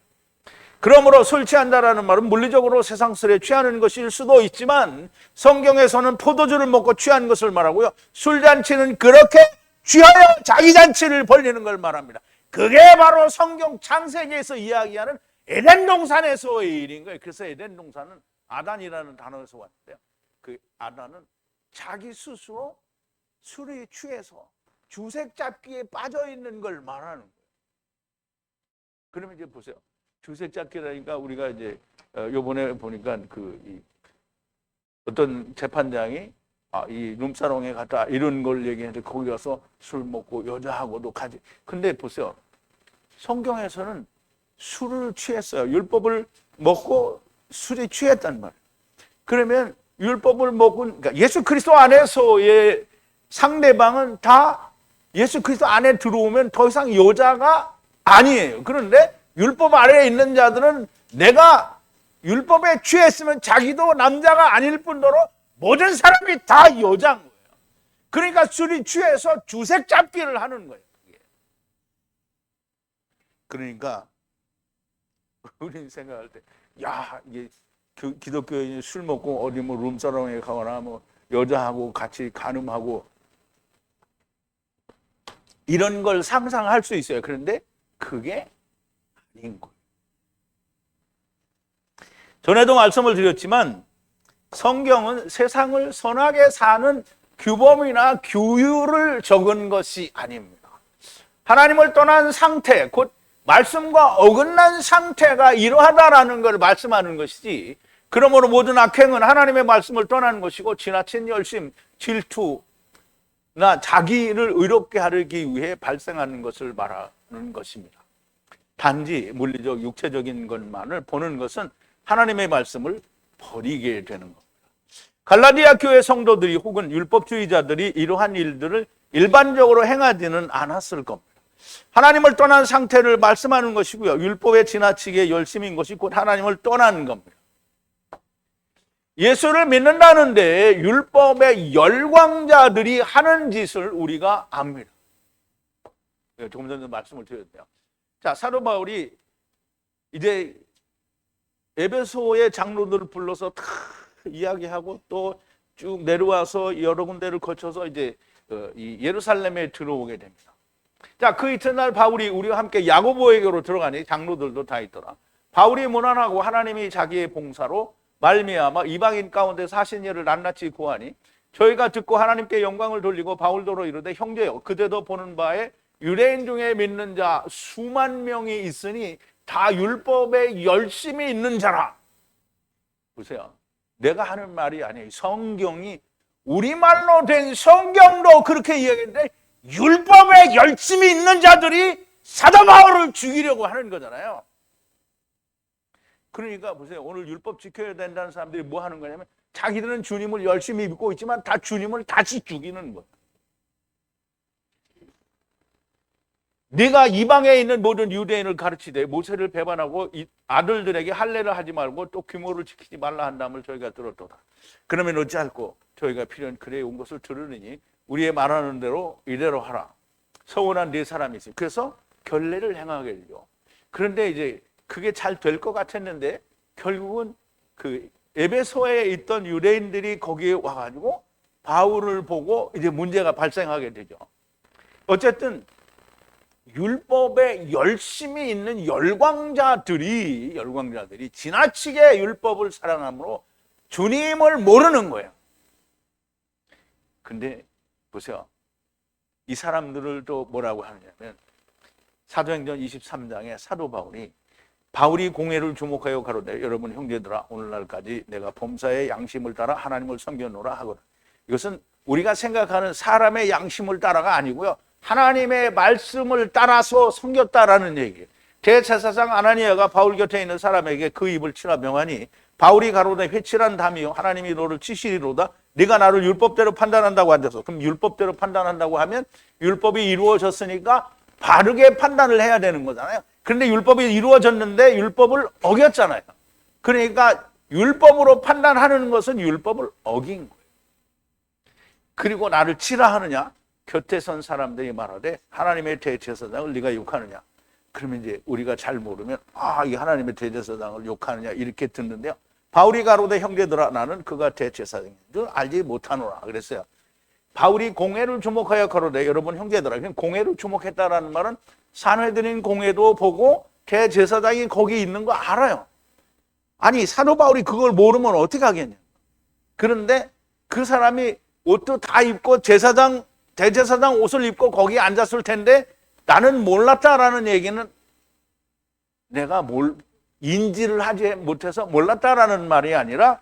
그러므로 술 취한다라는 말은 물리적으로 세상술에 취하는 것일 수도 있지만 성경에서는 포도주를 먹고 취한 것을 말하고요. 술잔치는 그렇게 취하여 자기 잔치를 벌리는 걸 말합니다. 그게 바로 성경 창세기에서 이야기하는 에덴 동산에서의 일인 거예요. 그래서 에덴 동산은 아단이라는 단어에서 왔는데요. 그 아단은 자기 스스로 술에 취해서 주색 잡기에 빠져 있는 걸 말하는 거예요. 그러면 이제 보세요. 주색 잡기라니까 우리가 이제 요번에 보니까 어떤 재판장이 이 룸사롱에 갔다 이런 걸 얘기했는데 거기 가서 술 먹고 여자하고도 가지. 근데 보세요. 성경에서는 술을 취했어요. 율법을 먹고 술에 취했단 말이에요. 그러면 율법을 먹은 그러니까 예수 그리스도 안에서의 상대방은 다 예수 그리스도 안에 들어오면 더 이상 여자가 아니에요. 그런데 율법 아래에 있는 자들은 내가 율법에 취했으면 자기도 남자가 아닐 뿐더러 모든 사람이 다 여자인 거예요. 그러니까 술이 취해서 주색 잡기를 하는 거예요. 그러니까 우리는 생각할 때, 야, 이게 기독교인이 술 먹고 어디 뭐 룸사롱에 가거나 뭐 여자하고 같이 간음하고 이런 걸 상상할 수 있어요. 그런데 그게 아닌 거예요. 전에도 말씀을 드렸지만 성경은 세상을 선하게 사는 규범이나 규율을 적은 것이 아닙니다. 하나님을 떠난 상태, 곧 말씀과 어긋난 상태가 이러하다라는 걸 말씀하는 것이지, 그러므로 모든 악행은 하나님의 말씀을 떠나는 것이고 지나친 열심, 질투나 자기를 의롭게 하기 위해 발생하는 것을 말하는 것입니다. 단지 물리적, 육체적인 것만을 보는 것은 하나님의 말씀을 버리게 되는 겁니다. 갈라디아 교회 성도들이 혹은 율법주의자들이 이러한 일들을 일반적으로 행하지는 않았을 겁니다. 하나님을 떠난 상태를 말씀하는 것이고요. 율법에 지나치게 열심인 것이 곧 하나님을 떠나는 겁니다. 예수를 믿는다는데 율법의 열광자들이 하는 짓을 우리가 압니다. 조금 전에 말씀을 드렸는데요. 자, 사도 바울이 이제 에베소의 장로들을 불러서 다 이야기하고 또 쭉 내려와서 여러 군데를 거쳐서 이제 이 예루살렘에 들어오게 됩니다. 자, 그 이튿날 바울이 우리와 함께 야고보에게로 들어가니 장로들도 다 있더라. 바울이 문안하고 하나님이 자기의 봉사로 말미암아 이방인 가운데 사신 일을 낱낱이 고하니 저희가 듣고 하나님께 영광을 돌리고 바울도로 이르되 형제여 그대도 보는 바에 유대인 중에 믿는 자 수만 명이 있으니 다 율법에 열심히 있는 자라. 보세요. 내가 하는 말이 아니에요. 성경이 우리말로 된 성경도 그렇게 이야기했는데 율법에 열심히 있는 자들이 사도 바울을 죽이려고 하는 거잖아요. 그러니까 보세요. 오늘 율법 지켜야 된다는 사람들이 뭐 하는 거냐면 자기들은 주님을 열심히 믿고 있지만 다 주님을 다시 죽이는 거예요. 네가 이방에 있는 모든 유대인을 가르치되 모세를 배반하고 아들들에게 할례를 하지 말고 또 규모를 지키지 말라 한다음을 저희가 들었도다. 그러면 어찌할꼬 저희가 필요한 그래 온 것을 들으니 우리의 말하는 대로 이대로 하라. 서운한 네 사람이 있으니 그래서 결례를 행하게 되죠. 그런데 이제 그게 잘 될 것 같았는데 결국은 그 에베소에 있던 유대인들이 거기에 와가지고 바울을 보고 이제 문제가 발생하게 되죠. 어쨌든 율법에 열심히 있는 열광자들이 지나치게 율법을 사랑함으로 주님을 모르는 거예요. 근데 보세요. 이 사람들을 또 뭐라고 하느냐면 사도행전 23장에 사도 바울이 바울이 공회를 주목하여 가로되 여러분 형제들아 오늘날까지 내가 범사의 양심을 따라 하나님을 섬겨노라 하거든. 이것은 우리가 생각하는 사람의 양심을 따라가 아니고요, 하나님의 말씀을 따라서 섬겼다라는 얘기예요. 대제사장 아나니아가 바울 곁에 있는 사람에게 그 입을 치라 명하니 바울이 가로되 회칠한 담이요 하나님이 너를 치시리로다. 네가 나를 율법대로 판단한다고 앉아서. 그럼 율법대로 판단한다고 하면 율법이 이루어졌으니까 바르게 판단을 해야 되는 거잖아요. 그런데 율법이 이루어졌는데 율법을 어겼잖아요. 그러니까 율법으로 판단하는 것은 율법을 어긴 거예요. 그리고 나를 치라 하느냐? 곁에 선 사람들이 말하되 하나님의 대제사장을 네가 욕하느냐? 그러면 이제 우리가 잘 모르면 이 하나님의 대제사장을 욕하느냐 이렇게 듣는데요. 바울이 가로되 형제들아 나는 그가 대제사장인 줄 알지 못하노라 그랬어요. 바울이 공회를 주목하여 가로되 여러분 형제들아. 공회를 주목했다라는 말은 산헤드린 공회도 보고 대제사장이 거기 있는 거 알아요. 아니 사도 바울이 그걸 모르면 어떻게 하겠냐. 그런데 그 사람이 옷도 다 입고 대제사장 옷을 입고 거기 앉았을 텐데 나는 몰랐다라는 얘기는 내가 인지를 하지 못해서 몰랐다라는 말이 아니라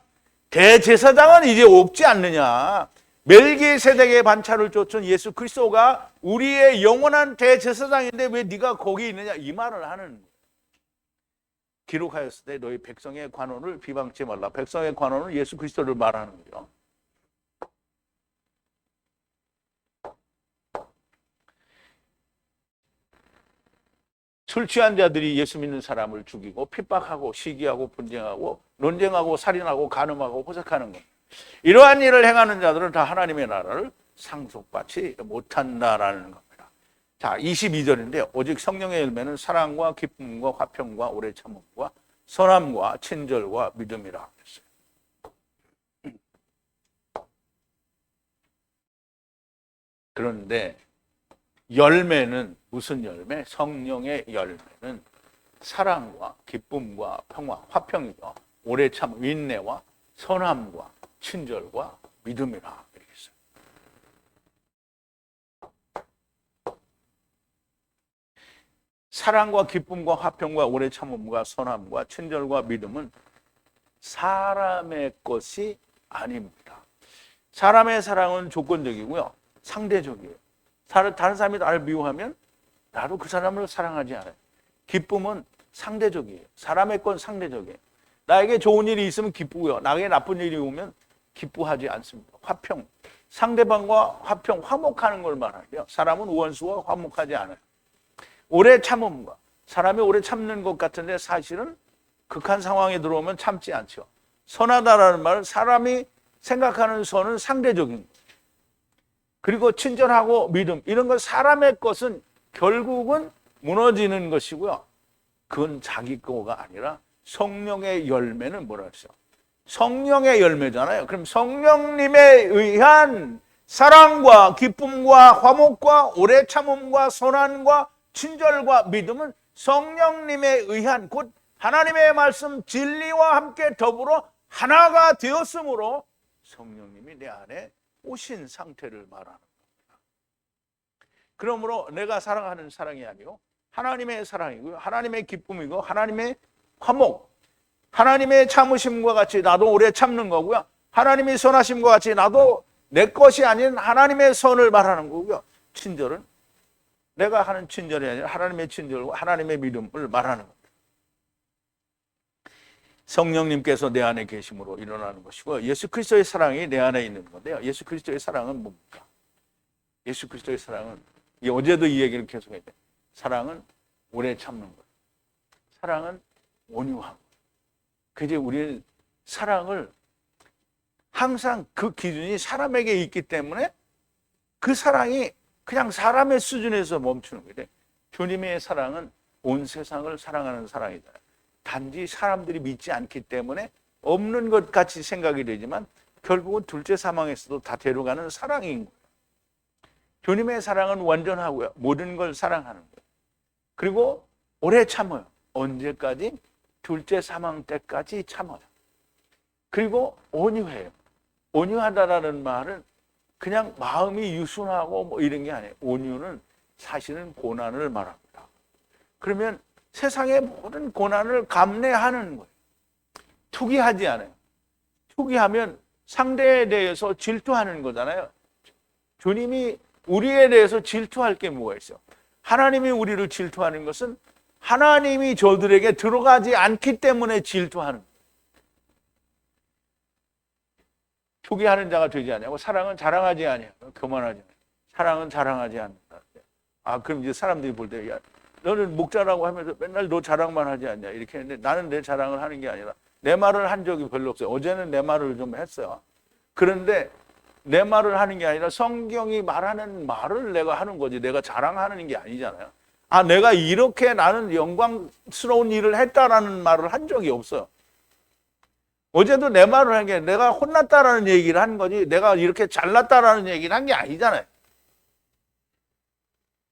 대제사장은 이제 없지 않느냐. 멜기세덱의 반차를 쫓은 예수 그리스도가 우리의 영원한 대제사장인데 왜 네가 거기 있느냐 이 말을 하는 거예요. 기록하였을 때 너희 백성의 관원을 비방치 말라. 백성의 관원은 예수 그리스도를 말하는 거죠. 술 취한 자들이 예수 믿는 사람을 죽이고 핍박하고 시기하고 분쟁하고 논쟁하고 살인하고 간음하고 호색하는 것. 이러한 일을 행하는 자들은 다 하나님의 나라를 상속받지 못한다라는 겁니다. 자, 22절인데 오직 성령의 열매는 사랑과 기쁨과 화평과 오래 참음과 선함과 친절과 믿음이라 했어요. 그런데 열매는 무슨 열매? 성령의 열매는 사랑과 기쁨과 평화, 화평이죠. 오래 참 인내와 선함과 친절과 믿음이라 이렇게 했어요. 사랑과 기쁨과 화평과 오래 참음과 선함과 친절과 믿음은 사람의 것이 아닙니다. 사람의 사랑은 조건적이고요, 상대적이에요. 다른 사람이 나를 미워하면 나도 그 사람을 사랑하지 않아요. 기쁨은 상대적이에요. 사람의 건 상대적이에요. 나에게 좋은 일이 있으면 기쁘고요, 나에게 나쁜 일이 오면 기뻐하지 않습니다. 화평, 상대방과 화평, 화목하는 걸 말하고요. 사람은 원수와 화목하지 않아요. 오래 참음과, 사람이 오래 참는 것 같은데 사실은 극한 상황에 들어오면 참지 않죠. 선하다라는 말은 사람이 생각하는 선은 상대적인 거예요. 그리고 친절하고 믿음, 이런 건 사람의 것은 결국은 무너지는 것이고요. 그건 자기 거가 아니라 성령의 열매는 뭐라 했어요? 성령의 열매잖아요. 그럼 성령님에 의한 사랑과 기쁨과 화목과 오래 참음과 선함과 친절과 믿음은 성령님에 의한 곧 하나님의 말씀 진리와 함께 더불어 하나가 되었으므로 성령님이 내 안에 오신 상태를 말하는 겁니다. 그러므로 내가 사랑하는 사랑이 아니고 하나님의 사랑이고요, 하나님의 기쁨이고 하나님의 화목, 하나님의 참으심과 같이 나도 오래 참는 거고요, 하나님의 선하심과 같이 나도 내 것이 아닌 하나님의 선을 말하는 거고요, 친절은 내가 하는 친절이 아니라 하나님의 친절과 하나님의 믿음을 말하는 겁니다. 성령님께서 내 안에 계심으로 일어나는 것이고 예수 그리스도의 사랑이 내 안에 있는 건데요. 예수 그리스도의 사랑은 뭡니까? 예수 그리스도의 사랑은, 어제도 이 얘기를 계속했는데, 사랑은 오래 참는 것, 사랑은 온유하고. 그래서 우리는 사랑을 항상 그 기준이 사람에게 있기 때문에 그 사랑이 그냥 사람의 수준에서 멈추는 거예요. 주님의 사랑은 온 세상을 사랑하는 사랑이잖아요. 단지 사람들이 믿지 않기 때문에 없는 것 같이 생각이 되지만 결국은 둘째 사망에서도 다 데려가는 사랑인 거예요. 주님의 사랑은 완전하고요, 모든 걸 사랑하는 거예요. 그리고 오래 참아요. 언제까지? 둘째 사망 때까지 참아요. 그리고 온유해요. 온유하다라는 말은 그냥 마음이 유순하고 뭐 이런 게 아니에요. 온유는 사실은 고난을 말합니다. 그러면 세상의 모든 고난을 감내하는 거예요. 투기하지 않아요. 투기하면 상대에 대해서 질투하는 거잖아요. 주님이 우리에 대해서 질투할 게 뭐가 있어요? 하나님이 우리를 질투하는 것은 하나님이 저들에게 들어가지 않기 때문에 질투하는 거예요. 투기하는 자가 되지 않냐고. 사랑은 자랑하지 아니하고 교만하지 않아요. 사랑은 자랑하지 않는다. 그럼 이제 사람들이 볼 때, 야, 너는 목자라고 하면서 맨날 너 자랑만 하지 않냐 이렇게 했는데, 나는 내 자랑을 하는 게 아니라 내 말을 한 적이 별로 없어요. 어제는 내 말을 좀 했어요. 그런데 내 말을 하는 게 아니라 성경이 말하는 말을 내가 하는 거지, 내가 자랑하는 게 아니잖아요. 내가 이렇게 나는 영광스러운 일을 했다라는 말을 한 적이 없어요. 어제도 내 말을 한 게 내가 혼났다라는 얘기를 한 거지, 내가 이렇게 잘났다라는 얘기를 한 게 아니잖아요.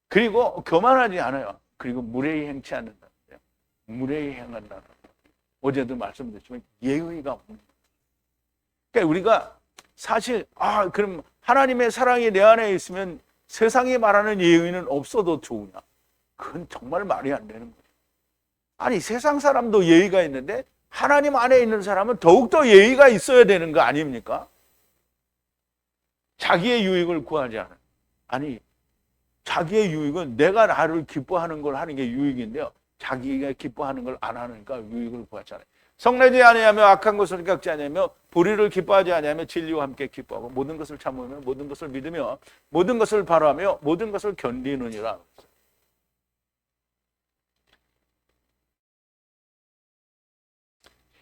그리고 교만하지 않아요. 그리고 무례히 행치 않는다. 무례히 행한다. 어제도 말씀드렸지만 예의가 없는 거예요. 그러니까 우리가 사실 그럼 하나님의 사랑이 내 안에 있으면 세상이 말하는 예의는 없어도 좋으냐? 그건 정말 말이 안 되는 거예요. 아니, 세상 사람도 예의가 있는데 하나님 안에 있는 사람은 더욱더 예의가 있어야 되는 거 아닙니까? 자기의 유익을 구하지 않아요. 아니, 자기의 유익은 내가 나를 기뻐하는 걸 하는 게 유익인데요, 자기가 기뻐하는 걸 안 하니까 유익을 구하잖아요. 성내지 아니하며 악한 것을 깎지 아니하며 불의를 기뻐하지 아니하며 진리와 함께 기뻐하고 모든 것을 참으며 모든 것을 믿으며 모든 것을 바라며 모든 것을 견디느니라.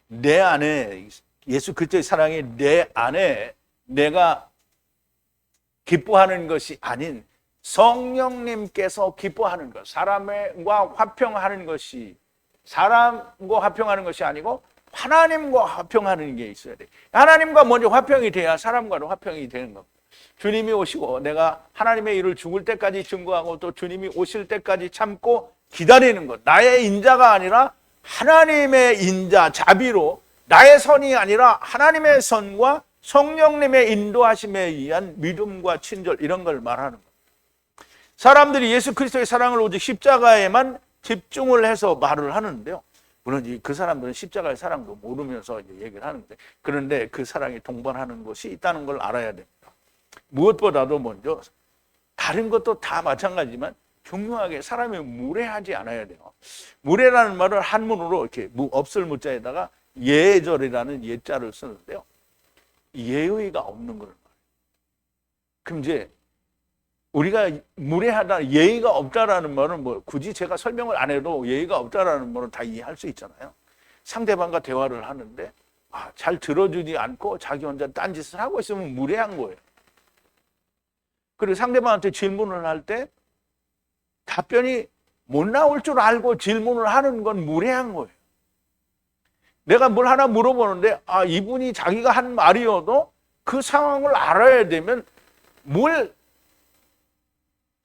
내 안에 예수 그리스도의 사랑이 내 안에 내가 기뻐하는 것이 아닌 성령님께서 기뻐하는 것, 사람과 화평하는 것이, 사람과 화평하는 것이 아니고 하나님과 화평하는 게 있어야 돼. 하나님과 먼저 화평이 돼야 사람과도 화평이 되는 겁니다. 주님이 오시고 내가 하나님의 일을 죽을 때까지 증거하고 또 주님이 오실 때까지 참고 기다리는 것, 나의 인자가 아니라 하나님의 인자, 자비로, 나의 선이 아니라 하나님의 선과 성령님의 인도하심에 의한 믿음과 친절, 이런 걸 말하는 거예요. 사람들이 예수 그리스도의 사랑을 오직 십자가에만 집중을 해서 말을 하는데요, 물론 그 사람들은 십자가의 사랑도 모르면서 이제 얘기를 하는데, 그런데 그 사랑이 동반하는 것이 있다는 걸 알아야 됩니다. 무엇보다도 먼저 다른 것도 다 마찬가지지만 중요하게 사람이 무례하지 않아야 돼요. 무례라는 말을 한문으로 이렇게 없을 무자에다가 예절이라는 예자를 쓰는데요, 예의가 없는 걸 말해요. 그럼 이제 우리가 무례하다, 예의가 없다라는 말은 뭐 굳이 제가 설명을 안 해도 예의가 없다라는 말은 다 이해할 수 있잖아요. 상대방과 대화를 하는데 잘 들어주지 않고 자기 혼자 딴짓을 하고 있으면 무례한 거예요. 그리고 상대방한테 질문을 할 때 답변이 못 나올 줄 알고 질문을 하는 건 무례한 거예요. 내가 뭘 하나 물어보는데 이분이 자기가 한 말이어도 그 상황을 알아야 되면 뭘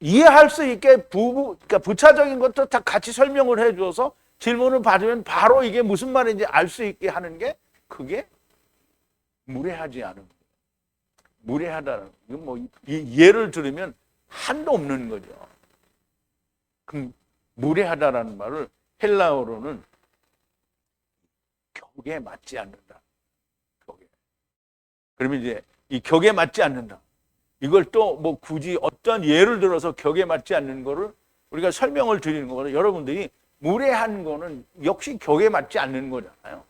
이해할 수 있게 그러니까 부차적인 것도 다 같이 설명을 해줘서 질문을 받으면 바로 이게 무슨 말인지 알 수 있게 하는 게, 그게 무례하지 않은 거예요. 무례하다는, 이건 뭐 예를 들으면 한도 없는 거죠. 그럼 무례하다라는 말을 헬라어로는 격에 맞지 않는다. 격에. 그러면 이제 이 격에 맞지 않는다, 이걸 또 뭐 굳이 어떤 예를 들어서 격에 맞지 않는 거를 우리가 설명을 드리는 거거든요. 여러분들이 무례한 거는 역시 격에 맞지 않는 거잖아요.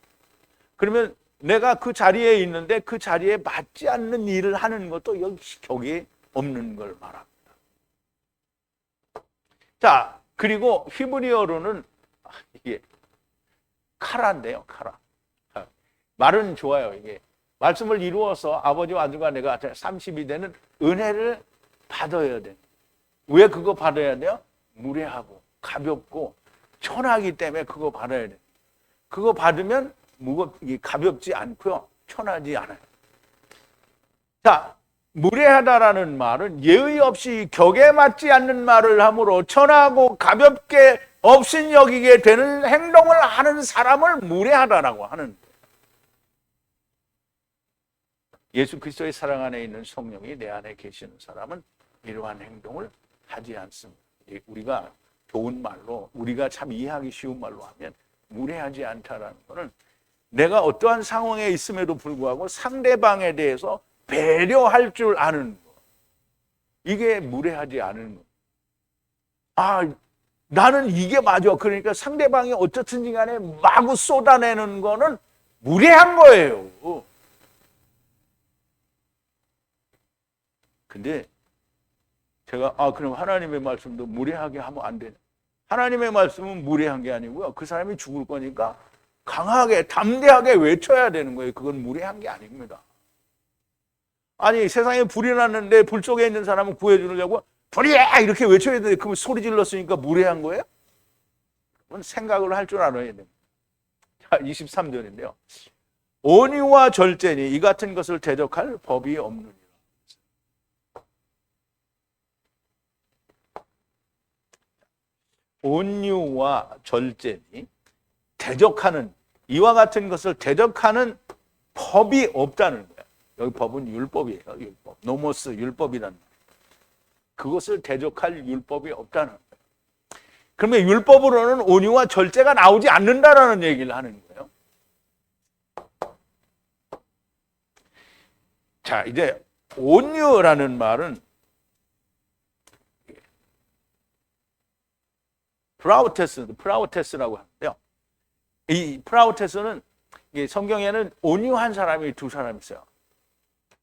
그러면 내가 그 자리에 있는데 그 자리에 맞지 않는 일을 하는 것도 역시 격에 없는 걸 말합니다. 자, 그리고 히브리어로는 이게 카라인데요, 카라. 말은 좋아요. 이게 말씀을 이루어서 아버지와 아들과 내가 30이 되는 은혜를 받아야 돼. 왜 그거 받아야 돼요? 무례하고 가볍고 천하기 때문에 그거 받아야 돼. 그거 받으면 가볍지 않고요, 천하지 않아요. 자, 무례하다라는 말은 예의 없이 격에 맞지 않는 말을 함으로 천하고 가볍게 업신여기게 되는 행동을 하는 사람을 무례하다라고 하는 거예요. 예수 그리스도의 사랑 안에 있는 성령이 내 안에 계시는 사람은 이러한 행동을 하지 않습니다. 우리가 좋은 말로, 우리가 참 이해하기 쉬운 말로 하면 무례하지 않다라는 것은 내가 어떠한 상황에 있음에도 불구하고 상대방에 대해서 배려할 줄 아는 것. 이게 무례하지 않은 것. 아, 나는 이게 맞아. 그러니까 상대방이 어떻든지 간에 마구 쏟아내는 거는 무례한 거예요. 근데 제가 그럼 하나님의 말씀도 무례하게 하면 안 되냐? 하나님의 말씀은 무례한 게 아니고요. 그 사람이 죽을 거니까 강하게 담대하게 외쳐야 되는 거예요. 그건 무례한 게 아닙니다. 아니, 세상에 불이 났는데 불 속에 있는 사람은 구해주려고 불이야 이렇게 외쳐야 되는데 그러면 소리 질렀으니까 무례한 거예요? 그건 생각을 할 줄 알아야 됩니다. 자, 23절인데요. 온유와 절제니 이 같은 것을 대적할 법이 없느니라. 온유와 절제니 대적하는, 이와 같은 것을 대적하는 법이 없다는 거예요. 여기 법은 율법이에요. 율법. 노모스 율법이라는 거예요. 그것을 대적할 율법이 없다는 거예요. 그러면 율법으로는 온유와 절제가 나오지 않는다라는 얘기를 하는 거예요. 자, 이제 온유라는 말은 프라우테스라고 하는데요. 이 프라우테스는 성경에는 온유한 사람이 두 사람 있어요.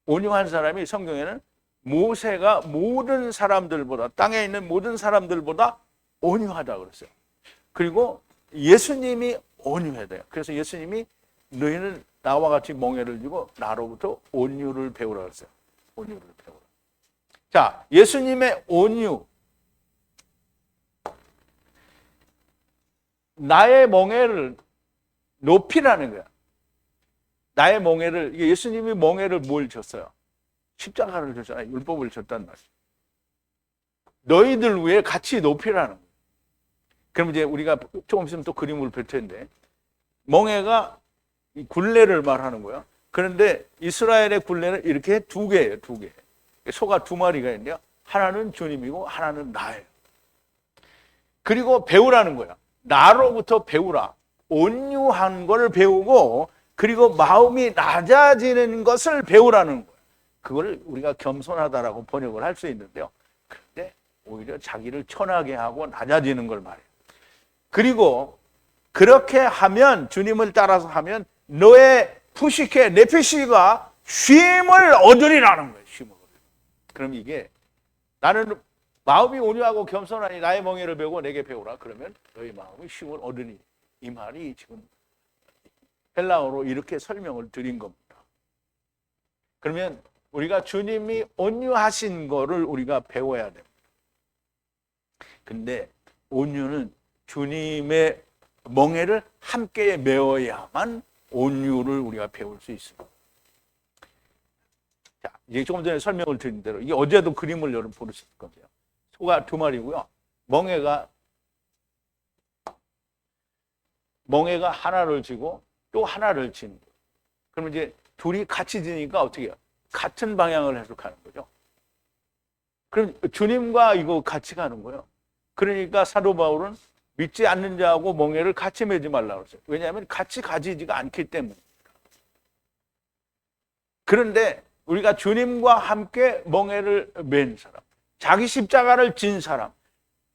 온유한 사람이 성경에는 모세가 모든 사람들보다, 땅에 있는 모든 사람들보다 온유하다 그랬어요. 그리고 예수님이 온유해야 돼요. 그래서 예수님이 너희는 나와 같이 멍에를 쥐고 나로부터 온유를 배우라 그랬어요. 온유를 배우라. 자, 예수님의 온유. 나의 멍에를 높이라는 거야. 나의 멍에를, 예수님이 멍에를 뭘 졌어요? 십자가를 졌잖아요. 율법을 졌단 말이에요. 너희들 위해 같이 높이라는 거예요. 그럼 이제 우리가 조금 있으면 또 그림을 볼 텐데, 멍에가 굴레를 말하는 거예요. 그런데 이스라엘의 굴레는 이렇게 두 개예요. 두 개. 소가 두 마리가 있는데요. 하나는 주님이고 하나는 나예요. 그리고 배우라는 거예요. 나로부터 배우라. 온유한 걸 배우고, 그리고 마음이 낮아지는 것을 배우라는 거예요. 그걸 우리가 겸손하다라고 번역을 할 수 있는데요. 그런데 오히려 자기를 천하게 하고 낮아지는 걸 말해요. 그리고 그렇게 하면, 주님을 따라서 하면 너의 푸시케 네피시가 쉼을 얻으리라는 거예요. 쉼을 얻으리. 그럼 이게 나는 마음이 온유하고 겸손하니 나의 멍에를 배우고 내게 배우라. 그러면 너희 마음이 쉼을 얻으니. 이 말이 지금 헬라어로 이렇게 설명을 드린 겁니다. 그러면 우리가 주님이 온유하신 거를 우리가 배워야 됩니다. 근데 온유는 주님의 멍에를 함께 메어야만 온유를 우리가 배울 수 있습니다. 자, 이제 조금 전에 설명을 드린 대로, 이게 어제도 그림을 여러분 보셨을 건데요. 소가 두 마리고요. 멍에가 하나를 쥐고 또 하나를 쥐는 거예요. 그러면 이제 둘이 같이 지니까 어떻게 해요? 같은 방향을 해석하는 거죠. 그럼 주님과 이거 같이 가는 거예요. 그러니까 사도 바울은 믿지 않는 자하고 멍에를 같이 매지 말라고 했어요. 왜냐하면 같이 가지지가 않기 때문입니다. 그런데 우리가 주님과 함께 멍에를 맨 사람, 자기 십자가를 진 사람,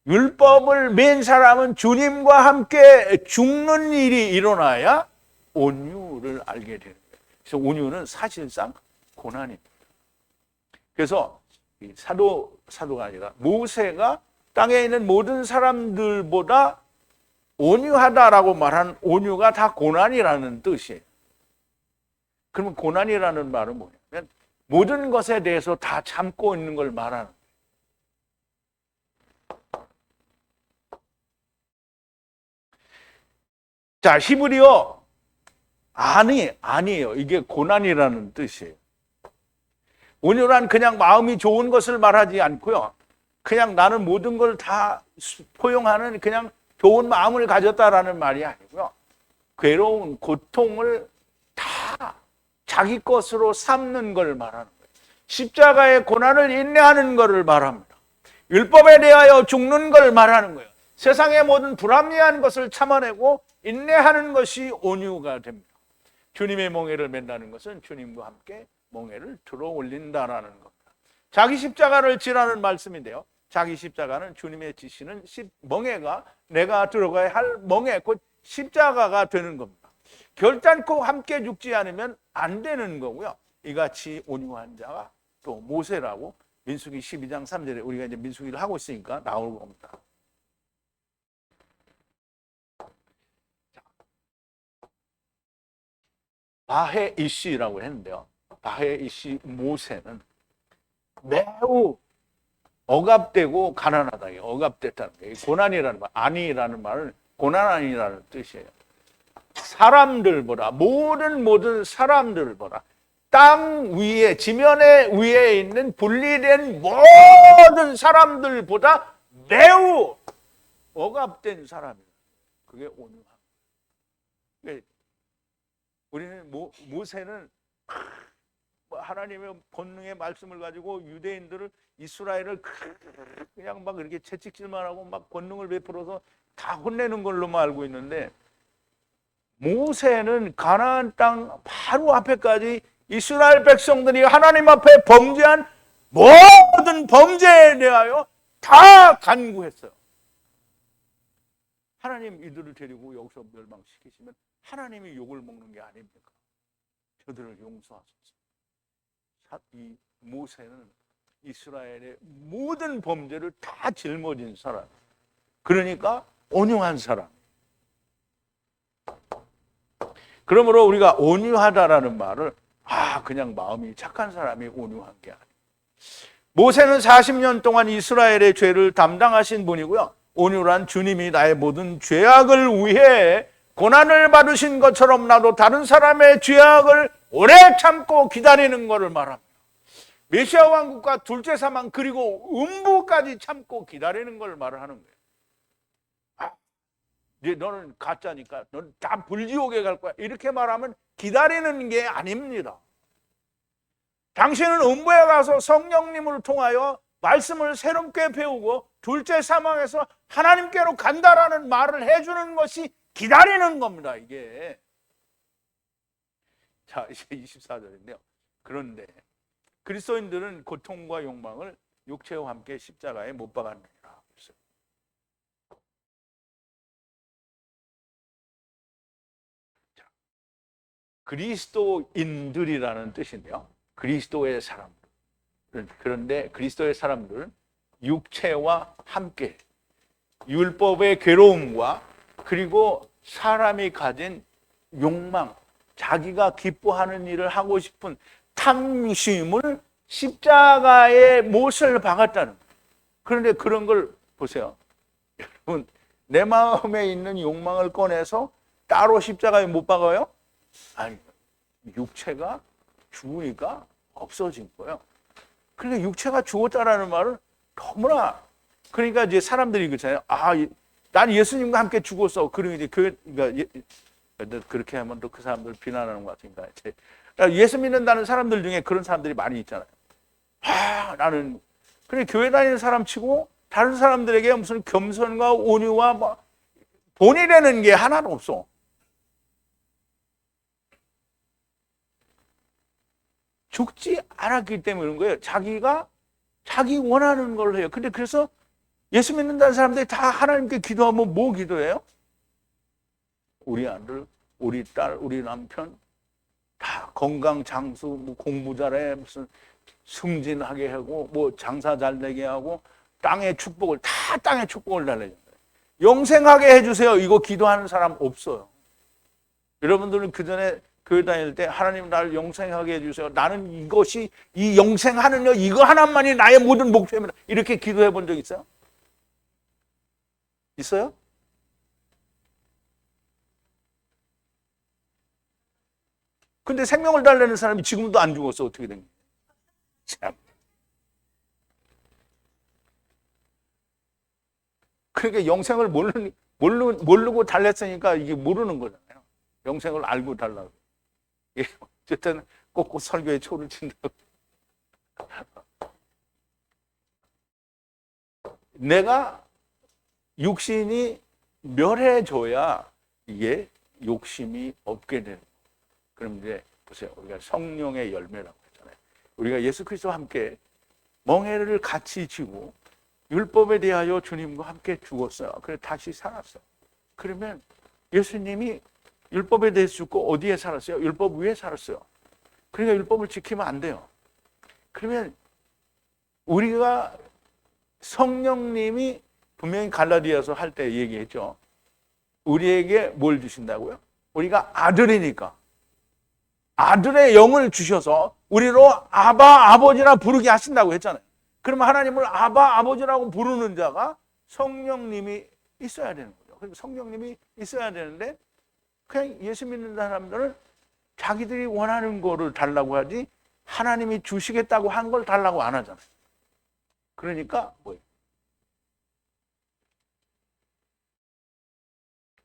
율법을 맨 사람은 주님과 함께 죽는 일이 일어나야 온유를 알게 되는 거예요. 그래서 온유는 사실상 고난입니다. 그래서 사도가 아니라 모세가 땅에 있는 모든 사람들보다 온유하다라고 말한 온유가 다 고난이라는 뜻이에요. 그러면 고난이라는 말은 뭐냐면 모든 것에 대해서 다 참고 있는 걸 말하는 거예요. 자, 히브리어 아니에요. 이게 고난이라는 뜻이에요. 온유란 그냥 마음이 좋은 것을 말하지 않고요. 그냥 나는 모든 걸 다 포용하는 그냥 좋은 마음을 가졌다라는 말이 아니고요. 괴로운 고통을 다 자기 것으로 삼는 걸 말하는 거예요. 십자가의 고난을 인내하는 것을 말합니다. 율법에 대하여 죽는 걸 말하는 거예요. 세상의 모든 불합리한 것을 참아내고 인내하는 것이 온유가 됩니다. 주님의 멍에를 맨다는 것은 주님과 함께 멍에를 들어 올린다라는 겁니다. 자기 십자가를 지라는 말씀인데요. 자기 십자가는 주님의 지시는 멍에가 내가 들어가야 할 멍에 곧 십자가가 되는 겁니다. 결단코 함께 죽지 않으면 안 되는 거고요. 이같이 온유한 자가 또 모세라고 민수기 12장 3절에 우리가 이제 민수기를 하고 있으니까 나올 겁니다. 바해 이시라고 했는데요. 바해 이시 모세는 매우 억압되고 가난하다. 억압됐다는 거예요. 고난이라는 말, 아니라는 말은 고난 아니라는 뜻이에요. 사람들보다 모든 사람들보다 땅 위에 지면에 위에 있는 분리된 모든 사람들보다 매우 억압된 사람이에요. 그게 온유함. 우리는 모세는 하나님의 본능의 말씀을 가지고 유대인들을 이스라엘을 그냥 막 이렇게 채찍질만 하고 막 권능을 베풀어서 다 혼내는 걸로만 알고 있는데 모세는 가나안 땅 바로 앞에까지 이스라엘 백성들이 하나님 앞에 범죄한 모든 범죄에 대하여 다 간구했어요. 하나님 이들을 데리고 여기서 멸망시키시면 하나님이 욕을 먹는 게 아닙니까? 저들을 용서하소서. 이 모세는 이스라엘의 모든 범죄를 다 짊어진 사람. 그러니까 온유한 사람. 그러므로 우리가 온유하다라는 말을 그냥 마음이 착한 사람이 온유한 게 아니에요. 모세는 40년 동안 이스라엘의 죄를 담당하신 분이고요. 온유란 주님이 나의 모든 죄악을 위해 고난을 받으신 것처럼 나도 다른 사람의 죄악을 오래 참고 기다리는 것을 말합니다. 메시아 왕국과 둘째 사망 그리고 음부까지 참고 기다리는 걸 말하는 거예요. 이제 너는 가짜니까 너는 다 불지옥에 갈 거야. 이렇게 말하면 기다리는 게 아닙니다. 당신은 음부에 가서 성령님을 통하여 말씀을 새롭게 배우고 둘째 사망에서 하나님께로 간다라는 말을 해주는 것이 기다리는 겁니다. 이게. 자, 이제 24절인데요. 그런데 그리스도인들은 고통과 욕망을 육체와 함께 십자가에 못 박았느니라. 자, 그리스도인들이라는 뜻인데요. 그리스도의 사람들. 그런데 그리스도의 사람들은 육체와 함께 율법의 괴로움과 그리고 사람이 가진 욕망, 자기가 기뻐하는 일을 하고 싶은 탐심을 십자가에 못을 박았다는 거예요. 그런데 그런 걸 보세요. 여러분, 내 마음에 있는 욕망을 꺼내서 따로 십자가에 못 박아요? 아니, 육체가 죽으니까 없어진 거예요. 그러니까 육체가 죽었다라는 말은 너무나, 그러니까 이제 사람들이 그렇잖아요. 난 예수님과 함께 죽었어. 그러니까 그렇게 하면 또 그 사람들 비난하는 것 같으니까. 예수 믿는다는 사람들 중에 그런 사람들이 많이 있잖아요. 나는 그래 교회 다니는 사람 치고 다른 사람들에게 무슨 겸손과 온유와 본이라는 게 하나도 없어. 죽지 않았기 때문에 그런 거예요. 자기가 자기 원하는 걸 해요. 근데 그래서 예수 믿는다는 사람들이 다 하나님께 기도하면 뭐 기도해요? 우리 아들, 우리 딸, 우리 남편 다 건강 장수, 공부 잘해, 무슨 승진하게 하고, 장사 잘 되게 하고, 땅의 축복을 달래요. 영생하게 해주세요. 이거 기도하는 사람 없어요. 여러분들은 그 전에 교회 다닐 때 하나님 나를 영생하게 해주세요. 나는 이 영생하는 일 이거 하나만이 나의 모든 목표입니다. 이렇게 기도해 본 적 있어요? 있어요? 근데 생명을 달래는 사람이 지금도 안 죽었어. 어떻게 된 거야? 참. 그러니까 영생을 모르고 달랬으니까 이게 모르는 거잖아요. 영생을 알고 달라고. 어쨌든 꼭꼭 설교에 초를 친다고. 내가 육신이 멸해져야 이게 욕심이 없게 되는. 그럼 이제 보세요. 우리가 성령의 열매라고 했잖아요. 우리가 예수 그리스도와 함께 멍에를 같이 지고 율법에 대하여 주님과 함께 죽었어요. 그래 다시 살았어요. 그러면 예수님이 율법에 대해서 죽고 어디에 살았어요? 율법 위에 살았어요. 그러니까 율법을 지키면 안 돼요. 그러면 우리가 성령님이 분명히 갈라디아서 할 때 얘기했죠. 우리에게 뭘 주신다고요? 우리가 아들이니까 아들의 영을 주셔서 우리로 아바 아버지라 부르게 하신다고 했잖아요. 그러면 하나님을 아바 아버지라고 부르는 자가 성령님이 있어야 되는 거죠. 그러니까 성령님이 있어야 되는데 그냥 예수 믿는 사람들은 자기들이 원하는 거를 달라고 하지 하나님이 주시겠다고 한 걸 달라고 안 하잖아요. 그러니까 뭐예요?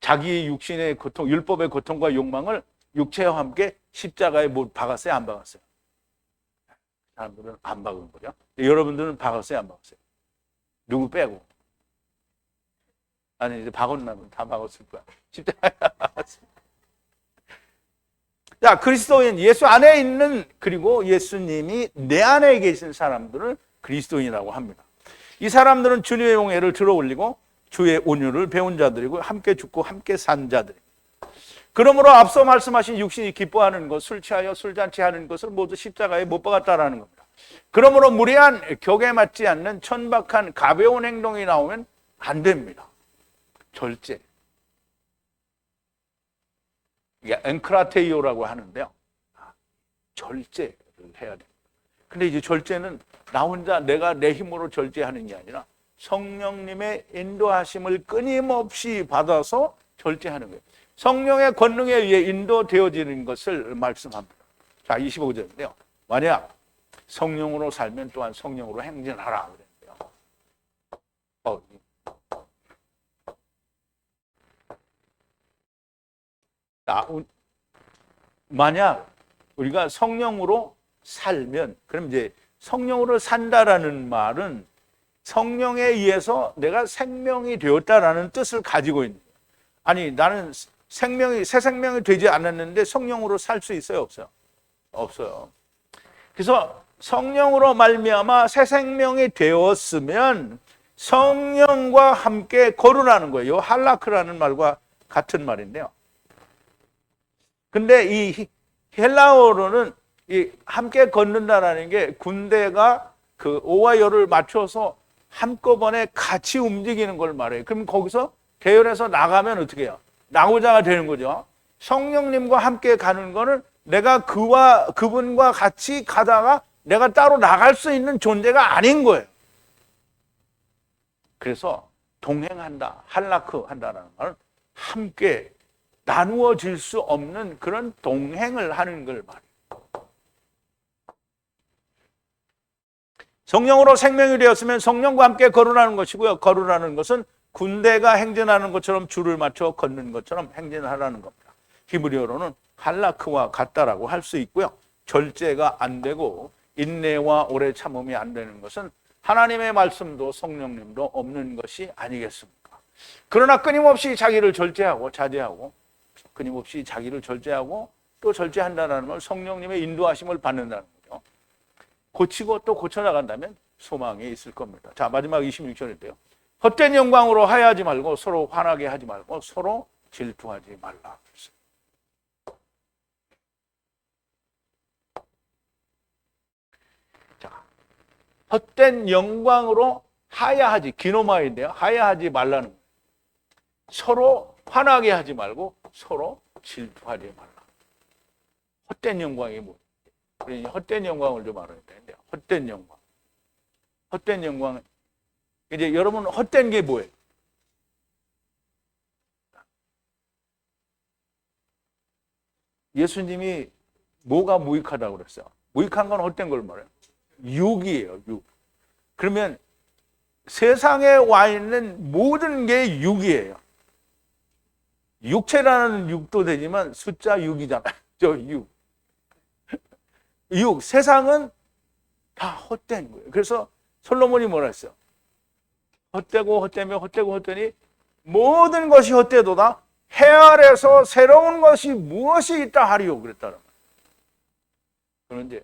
자기 육신의 고통, 율법의 고통과 욕망을 육체와 함께 십자가에 못 박았어요? 안 박았어요? 사람들은 안 박은 거죠. 여러분들은 박았어요? 안 박았어요? 누구 빼고? 아니 이제 박았나면 다 박았을 거야. 십자가에 박았어요. 자, 그리스도인, 예수 안에 있는, 그리고 예수님이 내 안에 계신 사람들을 그리스도인이라고 합니다. 이 사람들은 주님의 용애를 들어올리고 주의 온유를 배운 자들이고 함께 죽고 함께 산 자들입니다. 그러므로 앞서 말씀하신 육신이 기뻐하는 것, 술 취하여 술잔치하는 것을 모두 십자가에 못 박았다라는 겁니다. 그러므로 무례한 격에 맞지 않는 천박한 가벼운 행동이 나오면 안 됩니다. 절제. 이게 엔크라테이오라고 하는데요. 절제를 해야 됩니다. 근데 이제 절제는 나 혼자 내가 내 힘으로 절제하는 게 아니라 성령님의 인도하심을 끊임없이 받아서 절제하는 거예요. 성령의 권능에 의해 인도되어지는 것을 말씀합니다. 자, 25절인데요. 만약 성령으로 살면 또한 성령으로 행진하라 그랬는데요. 만약 우리가 성령으로 살면, 그럼 이제 성령으로 산다라는 말은 성령에 의해서 내가 생명이 되었다라는 뜻을 가지고 있는 거예요. 아니 나는 새 생명이 되지 않았는데 성령으로 살 수 있어요? 없어요? 없어요. 그래서 성령으로 말미암아 새 생명이 되었으면 성령과 함께 거루라는 거예요. 할라크라는 말과 같은 말인데요. 근데 이 헬라어로는 이 함께 걷는다라는 게 군대가 그 오와 열을 맞춰서 한꺼번에 같이 움직이는 걸 말해요. 그럼 거기서 대열에서 나가면 어떻게 해요? 나고자가 되는 거죠. 성령님과 함께 가는 거는 내가 그분과 같이 가다가 내가 따로 나갈 수 있는 존재가 아닌 거예요. 그래서 동행한다, 할라크 한다라는 말은 함께 나누어질 수 없는 그런 동행을 하는 걸 말해요. 성령으로 생명이 되었으면 성령과 함께 거룩하는 것이고요. 거룩하는 것은 군대가 행진하는 것처럼 줄을 맞춰 걷는 것처럼 행진하라는 겁니다. 히브리어로는 할라크와 같다라고 할 수 있고요. 절제가 안 되고 인내와 오래 참음이 안 되는 것은 하나님의 말씀도 성령님도 없는 것이 아니겠습니까? 그러나 끊임없이 자기를 절제하고 자제하고 끊임없이 자기를 절제하고 또 절제한다는 말, 성령님의 인도하심을 받는다는 거죠. 고치고 또 고쳐나간다면 소망이 있을 겁니다. 자, 마지막 26절인데요. 헛된 영광으로 하야하지 말고 서로 화나게 하지 말고 서로 질투하지 말라. 자, 헛된 영광으로 하야하지, 기노마인데요. 하야하지 말라는 거예요. 서로 화나게 하지 말고 서로 질투하지 말라. 헛된 영광이 뭐예요? 우리 헛된 영광을 좀 알아야 되는데요. 헛된 영광. 헛된 영광. 이제 여러분 헛된 게 뭐예요? 예수님이 뭐가 무익하다고 그랬어요? 무익한 건 헛된 걸 말해요. 육이에요, 육. 그러면 세상에 와 있는 모든 게 육이에요. 육체라는 육도 되지만 숫자 6이잖아요. 저 6. 6. 세상은 다 헛된 거예요. 그래서 솔로몬이 뭐라 했어요? 헛되고 헛되며 헛되고 헛되니 모든 것이 헛되도다. 해 아래서 새로운 것이 무엇이 있다 하리요 그랬다는 거예요. 그런 이제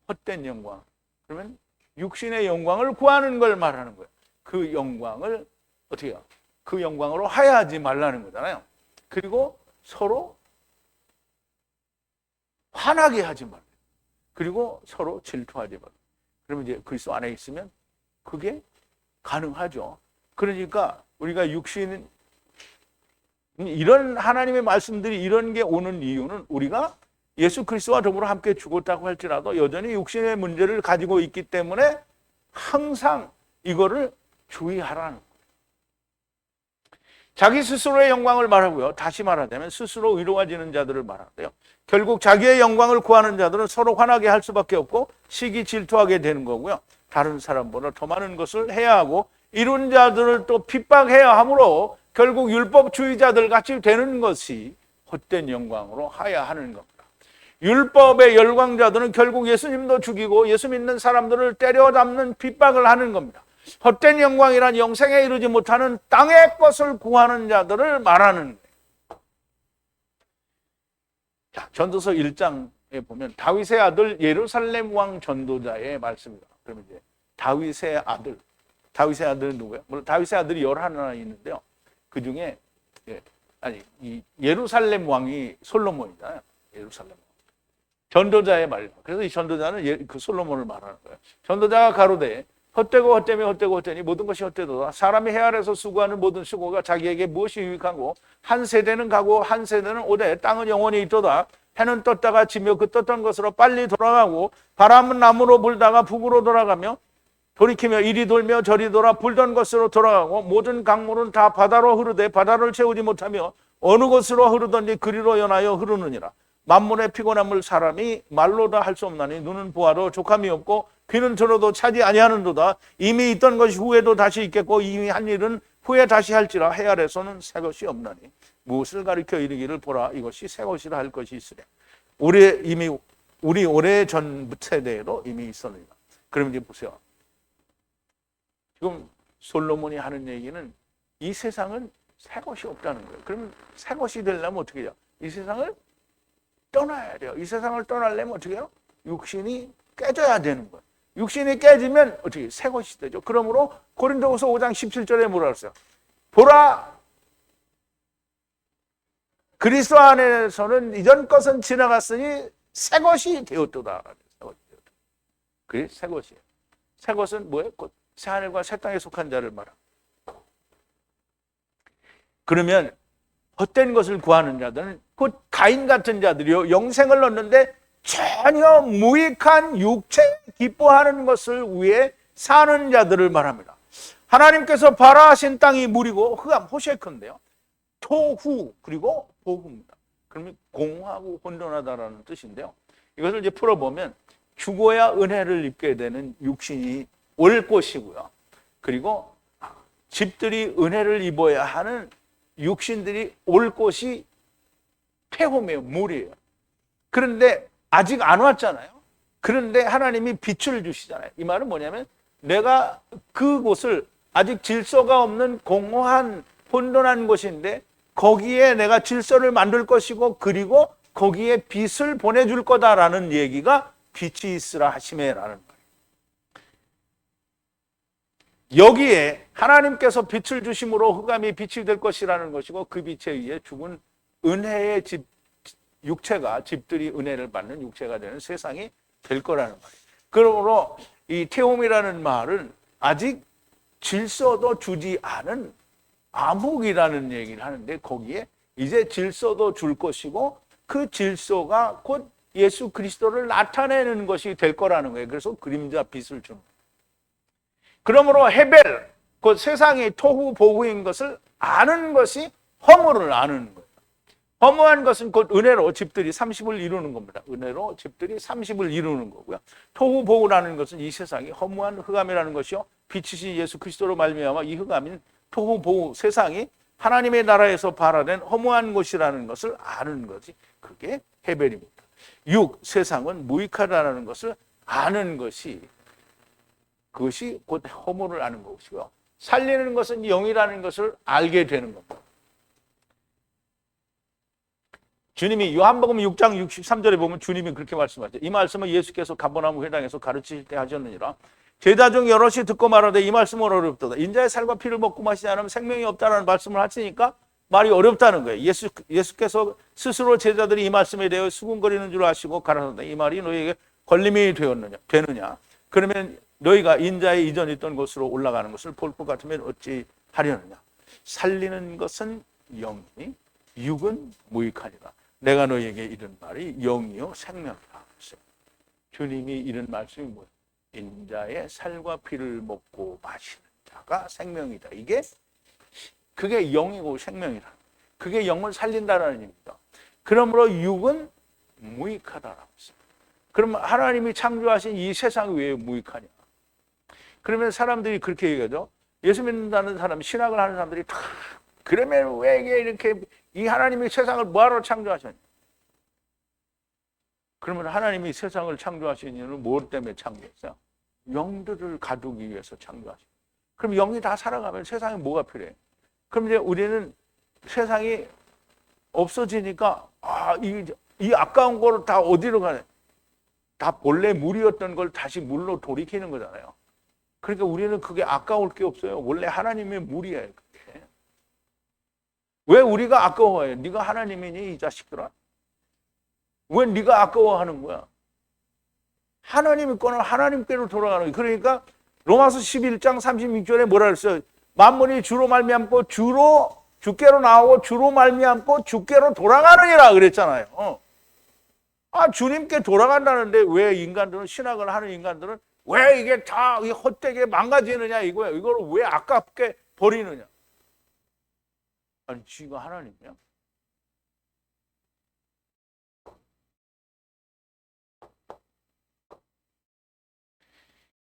헛된 영광. 그러면 육신의 영광을 구하는 걸 말하는 거예요. 그 영광을 어떻게 해요? 그 영광으로 하야하지 말라는 거잖아요. 그리고 서로 화나게 하지 말아요. 그리고 서로 질투하지 말아요. 그러면 이제 그리스도 안에 있으면 그게 가능하죠. 그러니까 우리가 육신 이런 하나님의 말씀들이 이런 게 오는 이유는 우리가 예수 그리스도와 더불어 함께 죽었다고 할지라도 여전히 육신의 문제를 가지고 있기 때문에 항상 이거를 주의하라는 거예요. 자기 스스로의 영광을 말하고요. 다시 말하자면 스스로 의로워지는 자들을 말하는데요. 결국 자기의 영광을 구하는 자들은 서로 화나게 할 수밖에 없고 시기 질투하게 되는 거고요. 다른 사람보다 더 많은 것을 해야 하고 이룬 자들을 또 핍박해야 하므로 결국 율법주의자들 같이 되는 것이 헛된 영광으로 하야하는 겁니다. 율법의 열광자들은 결국 예수님도 죽이고 예수 믿는 사람들을 때려잡는 핍박을 하는 겁니다. 헛된 영광이란 영생에 이르지 못하는 땅의 것을 구하는 자들을 말하는 거예요. 자, 전도서 1장에 보면 다윗의 아들 예루살렘 왕 전도자의 말씀입니다. 그러면 이제 다윗의 아들은 누구예요? 물론 다윗의 아들이 11 있는데요. 그 중에 이 예루살렘 왕이 솔로몬이잖아요. 예루살렘 왕. 전도자의 말. 그래서 이 전도자는 그 솔로몬을 말하는 거예요. 전도자가 가로되 헛되고 헛되며 헛되고 헛되니 모든 것이 헛되도다. 사람이 해 아래서 수고하는 모든 수고가 자기에게 무엇이 유익하고 한 세대는 가고 한 세대는 오되 땅은 영원히 있도다. 해는 떴다가 지며 그 떴던 것으로 빨리 돌아가고 바람은 남으로 불다가 북으로 돌아가며 돌이키며 이리 돌며 저리 돌아 불던 것으로 돌아가고 모든 강물은 다 바다로 흐르되 바다를 채우지 못하며 어느 곳으로 흐르든지 그리로 연하여 흐르느니라. 만물의 피곤함을 사람이 말로 다 할 수 없나니 눈은 보아도 족함이 없고 귀는 들어도 차지 아니하는도다. 이미 있던 것이 후에도 다시 있겠고 이미 한 일은 후에 다시 할지라 해 아래서는 새 것이 없나니 무엇을 가리켜 이르기를 보라 이것이 새 것이라 할 것이 있으랴. 우리 오래 전 세대에도 이미 있었느니라. 그럼 이제 보세요. 지금 솔로몬이 하는 얘기는 이 세상은 새 것이 없다는 거예요. 그러면 새 것이 되려면 어떻게 해요? 이 세상을 떠나야 돼요. 이 세상을 떠나려면 어떻게 해요? 육신이 깨져야 되는 거예요. 육신이 깨지면 어떻게 새 것이 되죠. 그러므로 고린도후서 5장 17절에 뭐라 그랬어요? 보라 그리스도 안에서는 이전 것은 지나갔으니 새 것이 되었도다. 그게 새 것이에요. 새 것은 뭐예요? 곧 새 하늘과 새 땅에 속한 자를 말합니다. 그러면 헛된 것을 구하는 자들은 곧 가인 같은 자들이요 영생을 얻는데 전혀 무익한 육체 기뻐하는 것을 위해 사는 자들을 말합니다. 하나님께서 발아하신 땅이 물이고 흑암 호셰크인데요. 토후 그리고 보후입니다. 그러면 공하고 혼돈하다라는 뜻인데요. 이것을 이제 풀어보면 죽어야 은혜를 입게 되는 육신이 올 것이고요. 그리고 집들이 은혜를 입어야 하는 육신들이 올 것이 폐홈이에요. 물이에요. 그런데 아직 안 왔잖아요. 그런데 하나님이 빛을 주시잖아요. 이 말은 뭐냐면 내가 그곳을 아직 질서가 없는 공허한 혼돈한 곳인데 거기에 내가 질서를 만들 것이고 그리고 거기에 빛을 보내줄 거다라는 얘기가 빛이 있으라 하시매라는 거예요. 여기에 하나님께서 빛을 주심으로 흑암이 빛이 될 것이라는 것이고 그 빛에 의해 죽은 은혜의 집 육체가 집들이 은혜를 받는 육체가 되는 세상이 될 거라는 말이에요. 그러므로 이 태움이라는 말은 아직 질서도 주지 않은 암흑이라는 얘기를 하는데 거기에 이제 질서도 줄 것이고 그 질서가 곧 예수 그리스도를 나타내는 것이 될 거라는 거예요. 그래서 그림자 빛을 주는 거예요. 그러므로 헤벨, 곧 세상이 토후 보후인 것을 아는 것이 허물을 아는 거예요. 허무한 것은 곧 은혜로 집들이 30을 이루는 겁니다. 은혜로 집들이 30을 이루는 거고요. 토후 보후라는 것은 이 세상이 허무한 흑암이라는 것이요. 빛이신 예수 그리스도로 말미암아 이 흑암인 토후 보후 세상이 하나님의 나라에서 발화된 허무한 곳이라는 것을 아는 것이 그게 헤벨입니다. 6. 세상은 무익하다는 것을 아는 것이 그것이 곧 허물을 아는 것이고요. 살리는 것은 영이라는 것을 알게 되는 겁니다. 주님이 요한복음 6장 63절에 보면 주님이 그렇게 말씀하죠. 이 말씀은 예수께서 가버나움 회당에서 가르치실 때 하셨느니라. 제자 중 여럿이 듣고 말하되 이 말씀은 어렵도다. 인자의 살과 피를 먹고 마시지 않으면 생명이 없다라는 말씀을 하시니까 말이 어렵다는 거예요. 예수께서 스스로 제자들이 이 말씀에 대해 수군거리는 줄 아시고 가라사대 이 말이 너희에게 걸림이 되느냐. 그러면 너희가 인자의 이전에 있던 곳으로 올라가는 것을 볼 것 같으면 어찌 하려느냐. 살리는 것은 영이니 육은 무익하니라. 내가 너희에게 이른 말이 영이요 생명이라. 주님이 이른 말씀이 뭐예요? 인자의 살과 피를 먹고 마시는 자가 생명이다. 그게 영이고 생명이다. 그게 영을 살린다는 의미입니다. 그러므로 육은 무익하다라고 했습니다. 그러면 하나님이 창조하신 이 세상이 왜 무익하냐? 그러면 사람들이 그렇게 얘기하죠. 예수 믿는다는 사람, 신학을 하는 사람들이 다 그러면 왜 이렇게 이 하나님이 세상을 뭐하러 창조하셨냐? 그러면 하나님이 세상을 창조하신 이유는 무엇 때문에 창조했어요? 영들을 가두기 위해서 창조하신. 그럼 영이 다 살아가면 세상에 뭐가 필요해? 그럼 이제 우리는 세상이 없어지니까 이 아까운 거를 다 어디로 가냐? 다 본래 물이었던 걸 다시 물로 돌이키는 거잖아요. 그러니까 우리는 그게 아까울 게 없어요. 원래 하나님의 물이에요. 그게. 왜 우리가 아까워해요? 네가 하나님이니 이 자식들아? 왜 네가 아까워하는 거야? 하나님의 거는 하나님께로 돌아가는 거예요. 그러니까 로마서 11장 36절에 뭐라 그랬어요? 만물이 주로 말미암고 주께로 나오고 주로 말미암고 주께로 돌아가느니라 그랬잖아요. 주님께 돌아간다는데 왜 인간들은 신학을 하는 인간들은 왜 이게 다 헛되게 망가지느냐 이거야. 이걸 왜 아깝게 버리느냐? 아니 지가 하나님이야.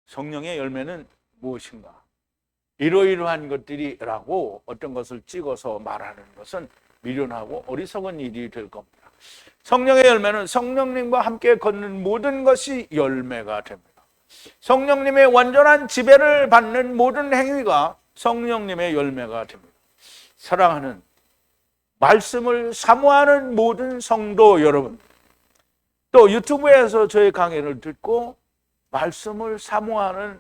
성령의 열매는 무엇인가? 이러이러한 것들이라고 어떤 것을 찍어서 말하는 것은 미련하고 어리석은 일이 될 겁니다. 성령의 열매는 성령님과 함께 걷는 모든 것이 열매가 됩니다. 성령님의 완전한 지배를 받는 모든 행위가 성령님의 열매가 됩니다. 사랑하는 말씀을 사모하는 모든 성도 여러분, 또 유튜브에서 저의 강의를 듣고 말씀을 사모하는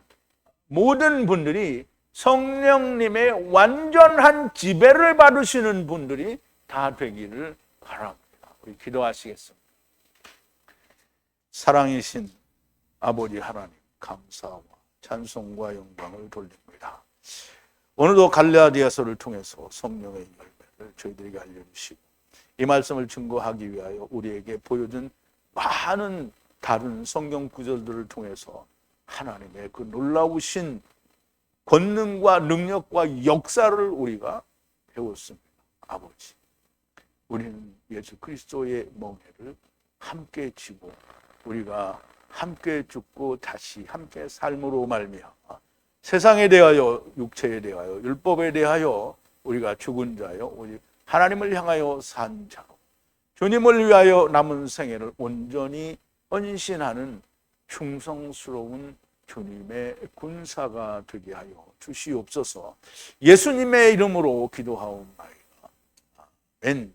모든 분들이 성령님의 완전한 지배를 받으시는 분들이 다 되기를 바랍니다. 우리 기도하시겠습니다. 사랑이신 아버지 하나님, 감사와 찬송과 영광을 돌립니다. 오늘도 갈라디아서를 통해서 성령의 열매를 저희들에게 알려주시고 이 말씀을 증거하기 위하여 우리에게 보여준 많은 다른 성경 구절들을 통해서 하나님의 그 놀라우신 권능과 능력과 역사를 우리가 배웠습니다. 아버지, 우리는 예수 그리스도의 멍에를 함께 지고 우리가 함께 죽고 다시 함께 삶으로 말미암아 세상에 대하여, 육체에 대하여, 율법에 대하여 우리가 죽은 자요, 우리 하나님을 향하여 산 자로 주님을 위하여 남은 생애를 온전히 헌신하는 충성스러운 주님의 군사가 되게 하여 주시옵소서. 예수님의 이름으로 기도하옵나이다. 아멘.